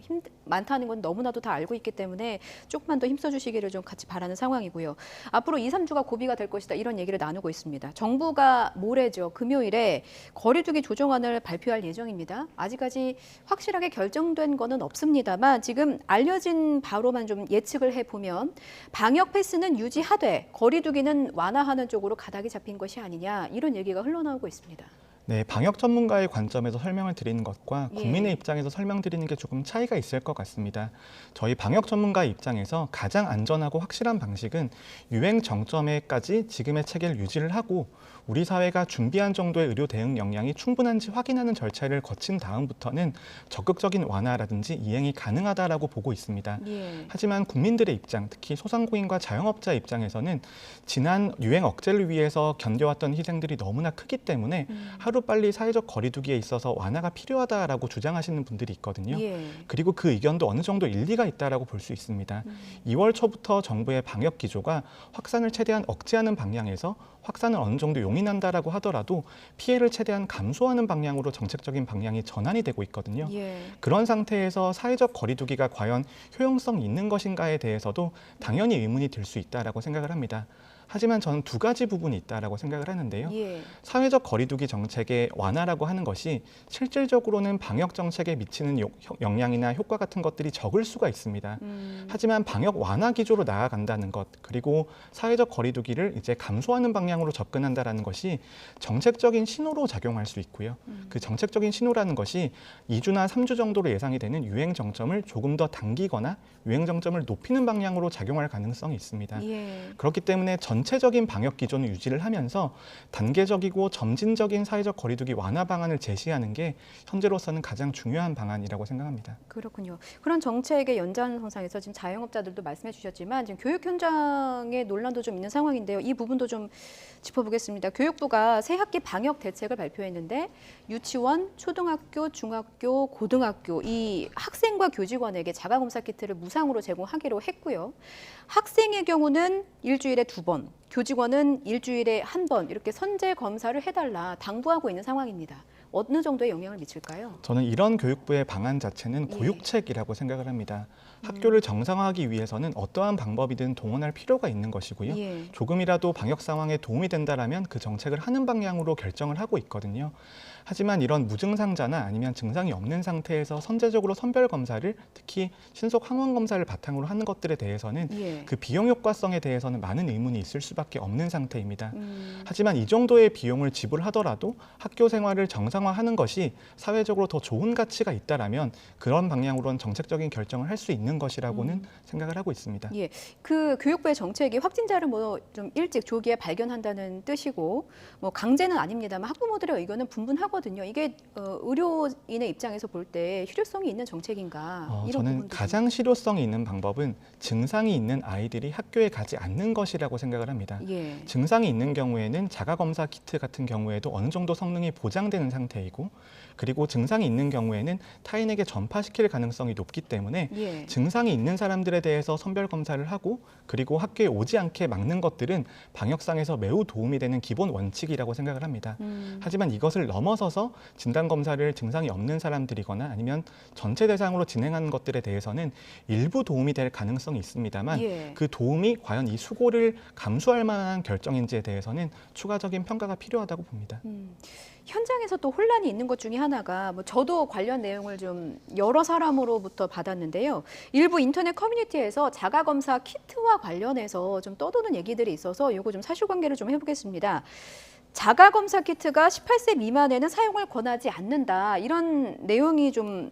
많다는 건 너무나도 다 알고 있기 때문에 조금만 더 힘써주시기를 좀 같이 바라는 상황이고요. 앞으로 2, 3주가 고비가 될 것이다 이런 얘기를 나누고 있습니다. 정부가 모레죠. 금요일에 거리두기 조정안을 발표할 예정입니다. 아직까지 확실하게 결정된 거는 없습니다만 지금 알려진 바로만 좀 예측을 해보면 방역 패스는 유지하되 거리두기는 완화하는 쪽으로 가닥이 잡힌 것이 아니냐 이런 얘기가 흘러나오고 있습니다. 네, 방역 전문가의 관점에서 설명을 드리는 것과 국민의 입장에서 설명드리는 게 조금 차이가 있을 것 같습니다. 저희 방역 전문가의 입장에서 가장 안전하고 확실한 방식은 유행 정점에까지 지금의 체계를 유지를 하고 우리 사회가 준비한 정도의 의료 대응 역량이 충분한지 확인하는 절차를 거친 다음부터는 적극적인 완화라든지 이행이 가능하다라고 보고 있습니다. 예. 하지만 국민들의 입장, 특히 소상공인과 자영업자 입장에서는 지난 유행 억제를 위해서 견뎌왔던 희생들이 너무나 크기 때문에 하루빨리 사회적 거리두기에 있어서 완화가 필요하다라고 주장하시는 분들이 있거든요. 예. 그리고 그 의견도 어느 정도 일리가 있다라고 볼 수 있습니다. 2월 초부터 정부의 방역 기조가 확산을 최대한 억제하는 방향에서 확산을 어느 정도 용인한다라고 하더라도 피해를 최대한 감소하는 방향으로 정책적인 방향이 전환이 되고 있거든요. 예. 그런 상태에서 사회적 거리두기가 과연 효용성이 있는 것인가에 대해서도 당연히 의문이 들 수 있다라고 생각을 합니다. 하지만 저는 두 가지 부분이 있다라고 생각을 하는데요. 예. 사회적 거리두기 정책의 완화라고 하는 것이 실질적으로는 방역 정책에 미치는 영향이나 효과 같은 것들이 적을 수가 있습니다. 하지만 방역 완화 기조로 나아간다는 것, 그리고 사회적 거리두기를 이제 감소하는 방향으로 접근한다라는 것이 정책적인 신호로 작용할 수 있고요. 그 정책적인 신호라는 것이 2주나 3주 정도로 예상이 되는 유행 정점을 조금 더 당기거나 유행 정점을 높이는 방향으로 작용할 가능성이 있습니다. 예. 그렇기 때문에 전 전체적인 방역 기조는 유지를 하면서 단계적이고 점진적인 사회적 거리두기 완화 방안을 제시하는 게 현재로서는 가장 중요한 방안이라고 생각합니다. 그렇군요. 그런 정책의 연장선상에서 지금 자영업자들도 말씀해 주셨지만 지금 교육 현장의 논란도 좀 있는 상황인데요. 이 부분도 좀 짚어보겠습니다. 교육부가 새 학기 방역 대책을 발표했는데 유치원, 초등학교, 중학교, 고등학교 이 학생과 교직원에게 자가검사 키트를 무상으로 제공하기로 했고요. 학생의 경우는 일주일에 2번, 교직원은 일주일에 1번 이렇게 선제 검사를 해달라 당부하고 있는 상황입니다. 어느 정도의 영향을 미칠까요? 저는 이런 교육부의 방안 자체는 고육책이라고 생각을 합니다. 학교를 정상화하기 위해서는 어떠한 방법이든 동원할 필요가 있는 것이고요. 조금이라도 방역 상황에 도움이 된다라면 그 정책을 하는 방향으로 결정을 하고 있거든요. 하지만 이런 무증상자나 아니면 증상이 없는 상태에서 선제적으로 선별 검사를 특히 신속 항원 검사를 바탕으로 하는 것들에 대해서는 그 비용 효과성에 대해서는 많은 의문이 있을 수밖에 없는 상태입니다. 하지만 이 정도의 비용을 지불하더라도 학교 생활을 정상화하는 것이 사회적으로 더 좋은 가치가 있다라면 그런 방향으로는 정책적인 결정을 할 수 있는 것이라고는 생각을 하고 있습니다. 예, 그 교육부의 정책이 확진자를 뭐 좀 일찍 조기에 발견한다는 뜻이고 뭐 강제는 아닙니다만 학부모들의 의견은 분분하거든요. 이게 의료인의 입장에서 볼 때 실효성이 있는 정책인가? 이런 저는 가장 실효성이 있는 방법은 증상이 있는 아이들이 학교에 가지 않는 것이라고 생각을 합니다. 증상이 있는 경우에는 자가검사 키트 같은 경우에도 어느 정도 성능이 보장되는 상태이고 그리고 증상이 있는 경우에는 타인에게 전파시킬 가능성이 높기 때문에 증상이 있는 사람들에 대해서 선별 검사를 하고 그리고 학교에 오지 않게 막는 것들은 방역상에서 매우 도움이 되는 기본 원칙이라고 생각을 합니다. 하지만 이것을 넘어서서 진단검사를 증상이 없는 사람들이거나 아니면 전체 대상으로 진행하는 것들에 대해서는 일부 도움이 될 가능성이 있습니다만 그 도움이 과연 이 수고를 감수할 만한 결정인지에 대해서는 추가적인 평가가 필요하다고 봅니다. 현장에서 또 혼란이 있는 것 중에 하나가 뭐 저도 관련 내용을 좀 여러 사람으로부터 받았는데요. 일부 인터넷 커뮤니티에서 자가검사 키트와 관련해서 좀 떠도는 얘기들이 있어서 이거 좀 사실관계를 좀 해보겠습니다. 자가검사 키트가 18세 미만에는 사용을 권하지 않는다. 이런 내용이 좀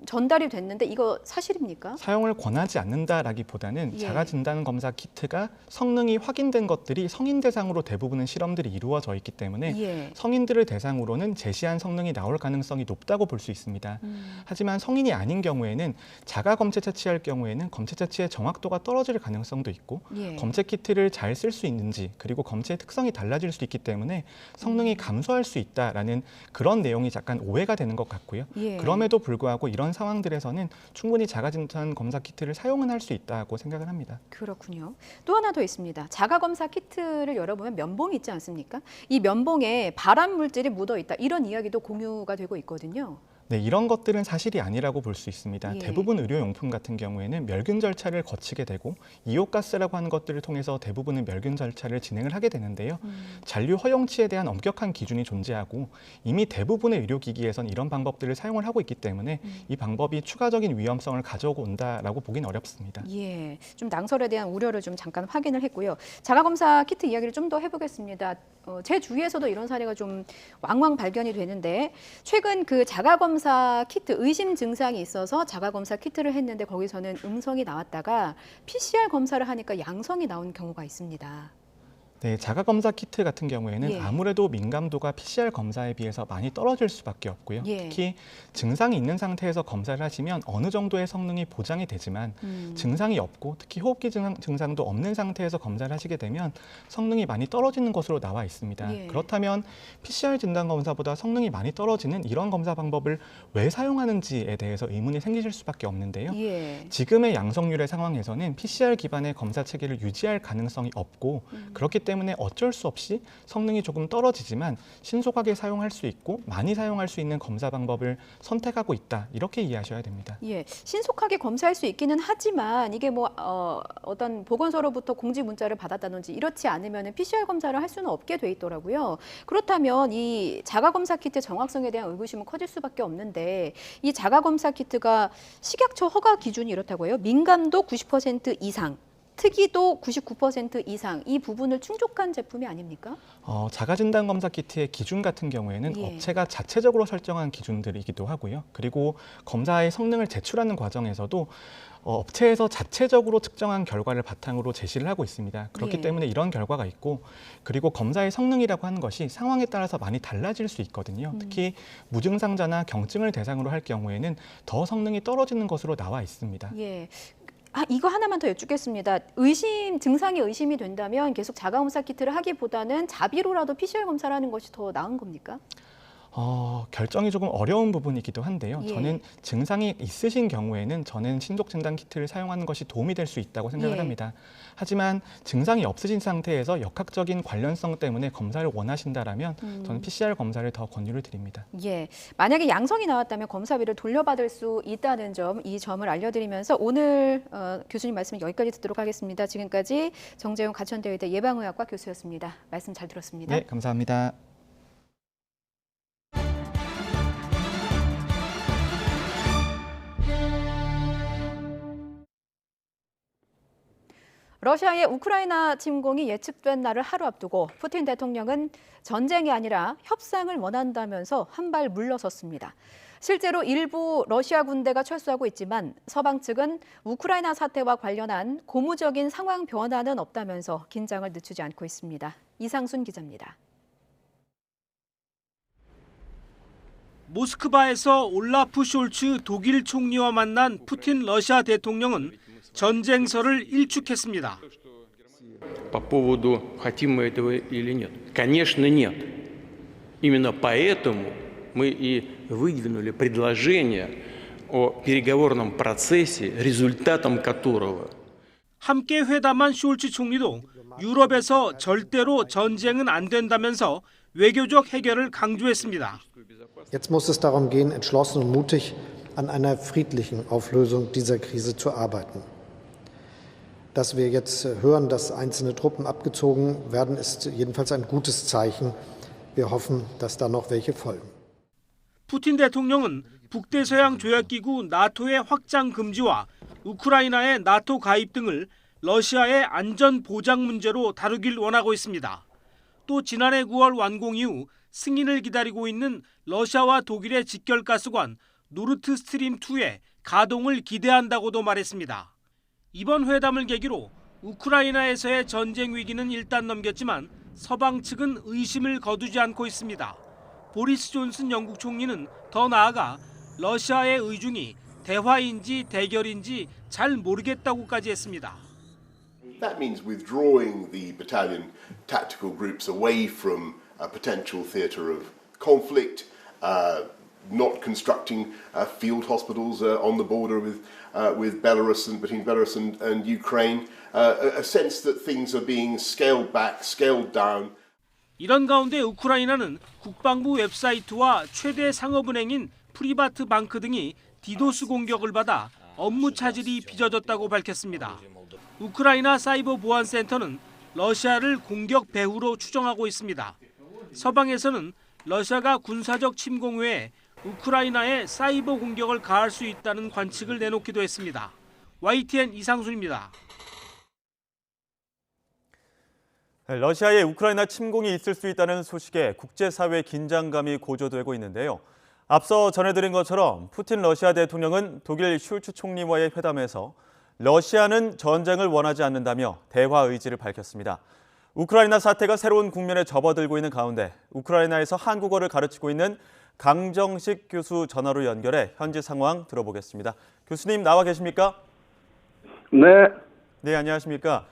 전달이 됐는데 이거 사실입니까? 사용을 권하지 않는다라기보다는 자가진단검사 키트가 성능이 확인된 것들이 성인 대상으로 대부분은 실험들이 이루어져 있기 때문에 성인들을 대상으로는 제시한 성능이 나올 가능성이 높다고 볼 수 있습니다. 하지만 성인이 아닌 경우에는 자가검체 채취할 경우에는 검체 채취의 정확도가 떨어질 가능성도 있고 검체 키트를 잘 쓸 수 있는지 그리고 검체의 특성이 달라질 수 있기 때문에 성능이 감소할 수 있다라는 그런 내용이 약간 오해가 되는 것 같고요. 그럼에도 불구하고 이런 상황들에서는 충분히 자가진단 검사 키트를 사용은 할 수 있다고 생각을 합니다. 그렇군요. 또 하나 더 있습니다. 자가검사 키트를 열어보면 면봉이 있지 않습니까? 이 면봉에 발암 물질이 묻어 있다. 이런 이야기도 공유가 되고 있거든요. 네, 이런 것들은 사실이 아니라고 볼 수 있습니다. 대부분 의료용품 같은 경우에는 멸균 절차를 거치게 되고 이옥가스라고 하는 것들을 통해서 대부분은 멸균 절차를 진행을 하게 되는데요. 잔류 허용치에 대한 엄격한 기준이 존재하고 이미 대부분의 의료기기에선 이런 방법들을 사용을 하고 있기 때문에 이 방법이 추가적인 위험성을 가져오고 온다라고 보긴 어렵습니다. 좀 낭설에 대한 우려를 좀 잠깐 확인을 했고요. 자가검사 키트 이야기를 좀 더 해보겠습니다. 제 주위에서도 이런 사례가 좀 왕왕 발견이 되는데 최근 그 자가검사 키트 의심 증상이 있어서 자가검사 키트를 했는데 거기서는 음성이 나왔다가 PCR 검사를 하니까 양성이 나온 경우가 있습니다. 네, 자가검사 키트 같은 경우에는 아무래도 민감도가 PCR 검사에 비해서 많이 떨어질 수밖에 없고요. 특히 증상이 있는 상태에서 검사를 하시면 어느 정도의 성능이 보장이 되지만 증상이 없고 특히 호흡기 증상도 없는 상태에서 검사를 하시게 되면 성능이 많이 떨어지는 것으로 나와 있습니다. 그렇다면 PCR 진단검사보다 성능이 많이 떨어지는 이런 검사 방법을 왜 사용하는지에 대해서 의문이 생기실 수밖에 없는데요. 지금의 양성률의 상황에서는 PCR 기반의 검사 체계를 유지할 가능성이 없고 그렇기 때문에 어쩔 수 없이 성능이 조금 떨어지지만 신속하게 사용할 수 있고 많이 사용할 수 있는 검사 방법을 선택하고 있다. 이렇게 이해하셔야 됩니다. 신속하게 검사할 수 있기는 하지만 이게 뭐 어떤 보건소로부터 공지 문자를 받았다든지 이렇지 않으면 PCR 검사를 할 수는 없게 돼 있더라고요. 그렇다면 이 자가검사 키트 정확성에 대한 의구심은 커질 수밖에 없는데 이 자가검사 키트가 식약처 허가 기준이 이렇다고 해요. 민감도 90% 이상. 특이도 99% 이상 이 부분을 충족한 제품이 아닙니까? 자가진단 검사 키트의 기준 같은 경우에는 예. 업체가 자체적으로 설정한 기준들이기도 하고요. 그리고 검사의 성능을 제출하는 과정에서도 업체에서 자체적으로 측정한 결과를 바탕으로 제시를 하고 있습니다. 그렇기 예. 때문에 이런 결과가 있고, 그리고 검사의 성능이라고 하는 것이 상황에 따라서 많이 달라질 수 있거든요. 특히 무증상자나 경증을 대상으로 할 경우에는 더 성능이 떨어지는 것으로 나와 있습니다. 예. 이거 하나만 더 여쭙겠습니다. 증상이 의심이 된다면 계속 자가검사 키트를 하기보다는 자비로라도 PCR 검사를 하는 것이 더 나은 겁니까? 결정이 조금 어려운 부분이기도 한데요. 예. 저는 증상이 있으신 경우에는 저는 신속 진단 키트를 사용하는 것이 도움이 될 수 있다고 생각을 예. 합니다. 하지만 증상이 없으신 상태에서 역학적인 관련성 때문에 검사를 원하신다라면 저는 PCR 검사를 더 권유를 드립니다. 예. 만약에 양성이 나왔다면 검사비를 돌려받을 수 있다는 점, 이 점을 알려드리면서 오늘 교수님 말씀 여기까지 듣도록 하겠습니다. 지금까지 정재용 가천대의대 예방의학과 교수였습니다. 말씀 잘 들었습니다. 네, 감사합니다. 러시아의 우크라이나 침공이 예측된 날을 하루 앞두고 푸틴 대통령은 전쟁이 아니라 협상을 원한다면서 한 발 물러섰습니다. 실제로 일부 러시아 군대가 철수하고 있지만 서방 측은 우크라이나 사태와 관련한 고무적인 상황 변화는 없다면서 긴장을 늦추지 않고 있습니다. 이상순 기자입니다. 모스크바에서 올라프 숄츠 독일 총리와 만난 푸틴 러시아 대통령은 전쟁설을 일축했습니다. По поводу хотим мы этого или нет? Конечно, нет. Именно поэтому мы и выдвинули предложение о переговорном процессе, результатом которого 함께 회담한 숄츠 총리도 유럽에서 절대로 전쟁은 안 된다면서 외교적 해결을 강조했습니다. Jetzt muss es darum gehen, entschlossen und mutig an einer friedlichen Auflösung dieser Krise zu arbeiten. Dass wir jetzt hören, dass einzelne Truppen abgezogen werden, ist jedenfalls ein gutes Zeichen. Wir hoffen, dass da noch welche folgen. 푸틴 대통령은 북대서양 조약기구 나토의 확장 금지와 우크라이나의 나토 가입 등을 러시아의 안전 보장 문제로 다루길 원하고 있습니다. 또 지난해 9월 완공 이후 승인을 기다리고 있는 러시아와 독일의 직결가스관 노르트 스트림 2의 가동을 기대한다고도 말했습니다. 이번 회담을 계기로 우크라이나에서의 전쟁 위기는 일단 넘겼지만 서방 측은 의심을 거두지 않고 있습니다. 보리스 존슨 영국 총리는 더 나아가 러시아의 의중이 대화인지 대결인지 잘 모르겠다고까지 했습니다. That means withdrawing the battalion tactical groups away from a potential theatre of conflict, not constructing field hospitals on the border with Belarus and between Belarus and Ukraine, a sense that things are being scaled back, scaled down. 이런 가운데 우크라이나는 국방부 웹사이트와 최대 상업은행인 프리바트 방크 등이 디도스 공격을 받아 업무 차질이 빚어졌다고 밝혔습니다. 우크라이나 사이버 보안센터는 러시아를 공격 배후로 추정하고 있습니다. 서방에서는 러시아가 군사적 침공 외에 우크라이나에 사이버 공격을 가할 수 있다는 관측을 내놓기도 했습니다. YTN 이상순입니다. 러시아의 우크라이나 침공이 있을 수 있다는 소식에 국제사회 긴장감이 고조되고 있는데요. 앞서 전해드린 것처럼 푸틴 러시아 대통령은 독일 숄츠 총리와의 회담에서 러시아는 전쟁을 원하지 않는다며 대화 의지를 밝혔습니다. 우크라이나 사태가 새로운 국면에 접어들고 있는 가운데 우크라이나에서 한국어를 가르치고 있는 강정식 교수 전화로 연결해 현지 상황 들어보겠습니다. 교수님 나와 계십니까? 네. 네, 안녕하십니까?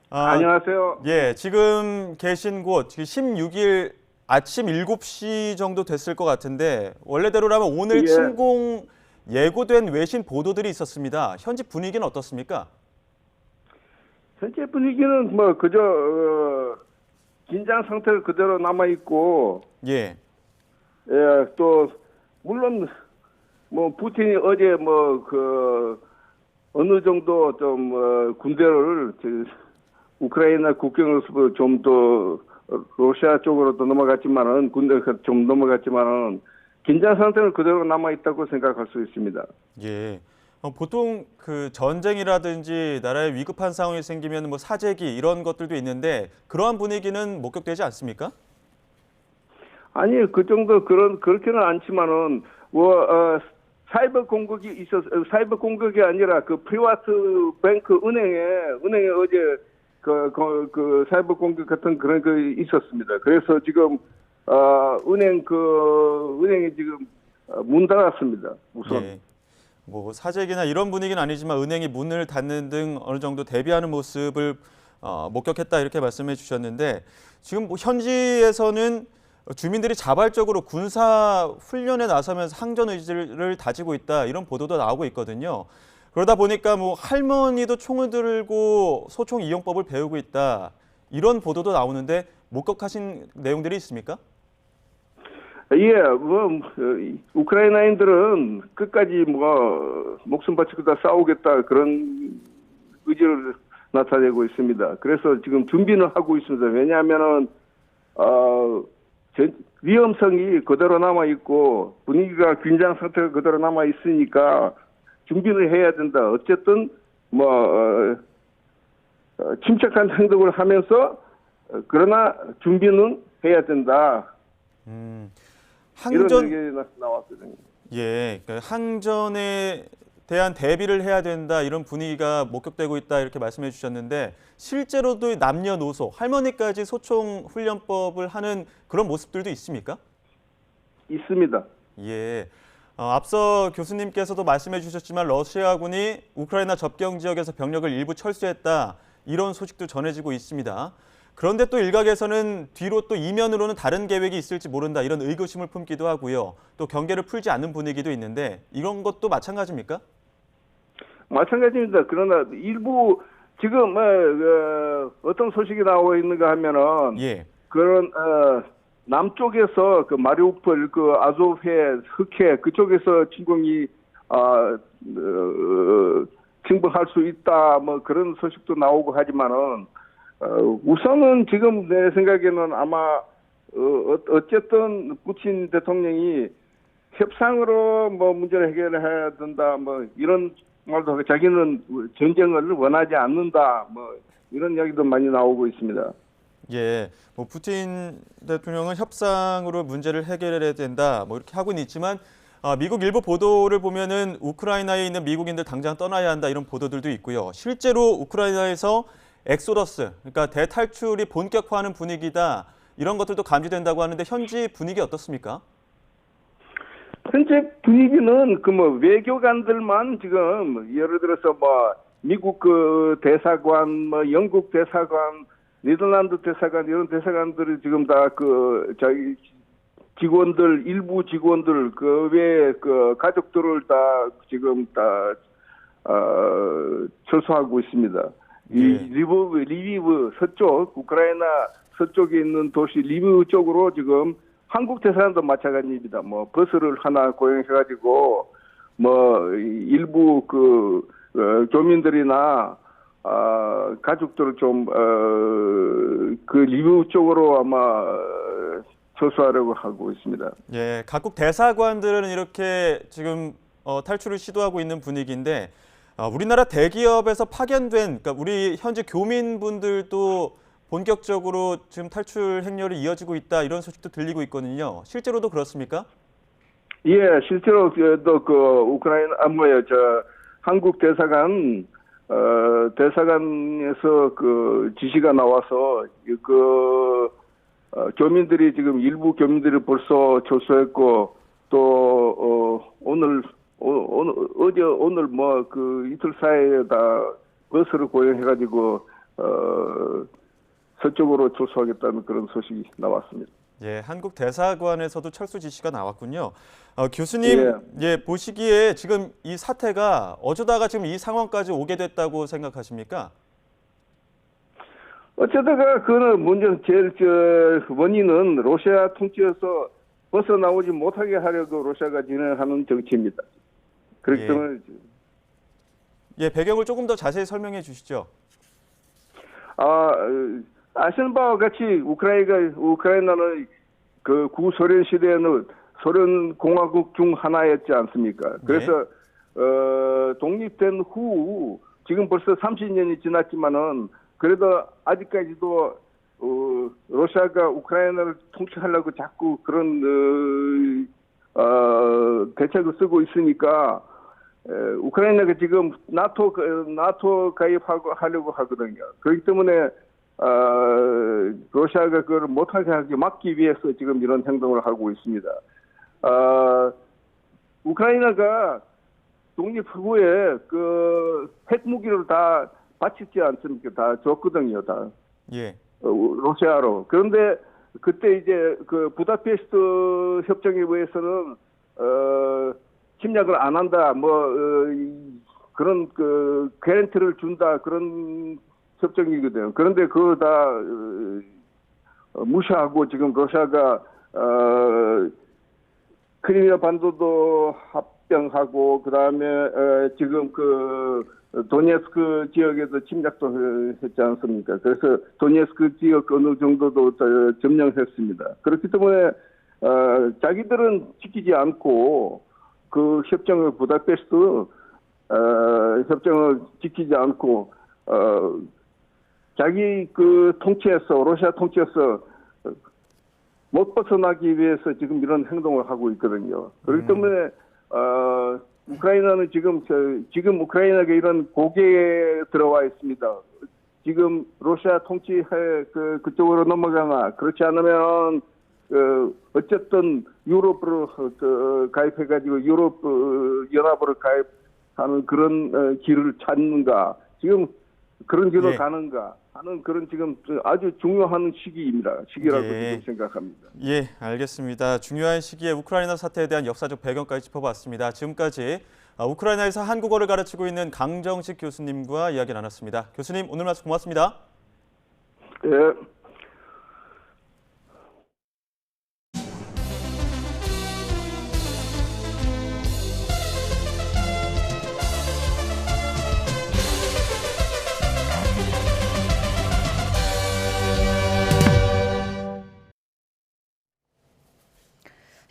안녕하세요. 예, 지금 계신 곳 16일 아침 7시 정도 됐을 것 같은데 원래대로라면 오늘 침공 예고된 외신 보도들이 있었습니다. 현지 분위기는 어떻습니까? 현재 분위기는 뭐 그저 긴장 상태가 그대로 남아 있고, 예, 또 물론 뭐 푸틴이 어제 뭐 그 어느 정도 좀 군대를 우크라이나 국경으로서 좀 더 러시아 쪽으로 또 넘어갔지만은 군대가 좀 넘어갔지만은 긴장 상태는 그대로 남아 있다고 생각할 수 있습니다. 예. 보통 그 전쟁이라든지 나라에 위급한 상황이 생기면 뭐 사재기 이런 것들도 있는데 그러한 분위기는 목격되지 않습니까? 아니 그 정도 그렇게는 않지만은 사이버 공격이 사이버 공격이 아니라 그 프리와트 뱅크 은행에 어제 그 사이버 공격 같은 그런 거 있었습니다. 그래서 지금 은행이 지금 문 닫았습니다. 우선. 예. 뭐 사재기나 이런 분위기는 아니지만 은행이 문을 닫는 등 어느 정도 대비하는 모습을 목격했다 이렇게 말씀해 주셨는데 지금 뭐 현지에서는 주민들이 자발적으로 군사 훈련에 나서면서 항전 의지를 다지고 있다 이런 보도도 나오고 있거든요. 그러다 보니까 뭐 할머니도 총을 들고 소총 이용법을 배우고 있다 이런 보도도 나오는데 목격하신 내용들이 있습니까? 예, 우크라이나인들은 끝까지 목숨 바치고 다 싸우겠다 그런 의지를 나타내고 있습니다. 그래서 지금 준비는 하고 있습니다. 왜냐하면은 위험성이 그대로 남아 있고 분위기가 긴장 상태가 그대로 남아 있으니까 준비를 해야 된다. 어쨌든 침착한 행동을 하면서 그러나 준비는 해야 된다. 항전 이런 얘기 나왔거든요. 예, 그러니까 항전에 대한 대비를 해야 된다 이런 분위기가 목격되고 있다 이렇게 말씀해 주셨는데 실제로도 남녀노소 할머니까지 소총 훈련법을 하는 그런 모습들도 있습니까? 있습니다. 예. 앞서 교수님께서도 말씀해 주셨지만 러시아군이 우크라이나 접경 지역에서 병력을 일부 철수했다 이런 소식도 전해지고 있습니다. 그런데 또 일각에서는 뒤로 또 이면으로는 다른 계획이 있을지 모른다 이런 의구심을 품기도 하고요. 또 경계를 풀지 않는 분위기도 있는데 이런 것도 마찬가지입니까? 마찬가지입니다. 그러나 일부 지금 어떤 소식이 나오고 있는가 하면은 그런 남쪽에서 그 마리우폴 그 아조브해 흑해 그쪽에서 침공이 침공할 수 있다 뭐 그런 소식도 나오고 하지만은 우선은 지금 내 생각에는 아마 어쨌든 푸틴 대통령이 협상으로 문제를 해결해야 된다 이런 말도 하고 자기는 전쟁을 원하지 않는다 이런 이야기도 많이 나오고 있습니다. 예, 푸틴 대통령은 협상으로 문제를 해결해야 된다 이렇게 하고는 있지만 미국 일부 보도를 보면은 우크라이나에 있는 미국인들 당장 떠나야 한다 이런 보도들도 있고요. 실제로 우크라이나에서 엑소더스, 그러니까 대탈출이 본격화하는 분위기다 이런 것들도 감지된다고 하는데 현지 분위기 어떻습니까? 현재 분위기는 외교관들만 지금 예를 들어서 미국 그 대사관, 영국 대사관, 네덜란드 대사관 이런 대사관들이 지금 다 자기 직원들 일부 직원들 그 외에 가족들을 다 지금 다 철수하고 있습니다. 이 리비브 서쪽 우크라이나 서쪽에 있는 도시 리비브 쪽으로 지금 한국 대사관도 마찬가지입니다. 버스를 하나 고용해가지고 일부 교민들이나 가족들을 좀 그 리비브 쪽으로 아마 철수하려고 하고 있습니다. 예, 각국 대사관들은 이렇게 지금 탈출을 시도하고 있는 분위기인데. 우리나라 대기업에서 파견된 그러니까 우리 현지 교민분들도 본격적으로 지금 탈출 행렬이 이어지고 있다 이런 소식도 들리고 있거든요. 실제로도 그렇습니까? 예, 실제로도 우크라이나 한국 대사관에서 지시가 나와서 교민들이 지금 일부 교민들이 벌써 철수했고 또 오늘 이틀 사이에 다 버스를 고용해가지고 서쪽으로 철수하겠다는 그런 소식이 나왔습니다. 예, 한국 대사관에서도 철수 지시가 나왔군요. 교수님, 보시기에 지금 이 사태가 어쩌다가 지금 이 상황까지 오게 됐다고 생각하십니까? 어쩌다가 제일 원인은 러시아 통치에서 벗어나오지 못하게 하려고 러시아가 진행하는 정치입니다. 그렇기 때문에 배경을 조금 더 자세히 설명해 주시죠. 아시는 바와 같이 우크라이나는 그 구소련 시대에는 소련 공화국 중 하나였지 않습니까? 그래서 독립된 후 지금 벌써 30년이 지났지만은 그래도 아직까지도 러시아가 우크라이나를 통치하려고 자꾸 그런 대책을 쓰고 있으니까 우크라이나가 지금 나토 가입하려고 하거든요. 그렇기 때문에 러시아가 그걸 못하게 하기 막기 위해서 지금 이런 행동을 하고 있습니다. 우크라이나가 독립 후에 그 핵무기를 다 바치지 않습니까? 다 줬거든요, 다. 예. 러시아로. 그런데 그때 이제 그 부다페스트 협정에 의해서는 침략을 안 한다, 그런 그 개런티를 준다 그런 협정이거든요. 그런데 그거 다 무시하고 지금 러시아가 크리미아 반도도 합병하고 그다음에 지금 그 도네츠크 지역에도 침략도 했지 않습니까? 그래서 도네츠크 지역 어느 정도도 점령했습니다. 그렇기 때문에 자기들은 지키지 않고 그 협정을 부다페스트 협정을 지키지 않고 자기 그 통치에서 러시아 통치에서 못 벗어나기 위해서 지금 이런 행동을 하고 있거든요. 그렇기 때문에 우크라이나는 지금 우크라이나가 이런 고개에 들어와 있습니다. 지금 러시아 통치해 그쪽으로 넘어가나 그렇지 않으면 어쨌든 유럽으로 가입해가지고 유럽 연합으로 가입하는 그런 길을 찾는가 지금 그런 길로 가는가 하는 그런 지금 아주 중요한 시기라고 지금 생각합니다. 예, 알겠습니다. 중요한 시기에 우크라이나 사태에 대한 역사적 배경까지 짚어봤습니다. 지금까지 우크라이나에서 한국어를 가르치고 있는 강정식 교수님과 이야기 나눴습니다. 교수님, 오늘 말씀 고맙습니다. 예.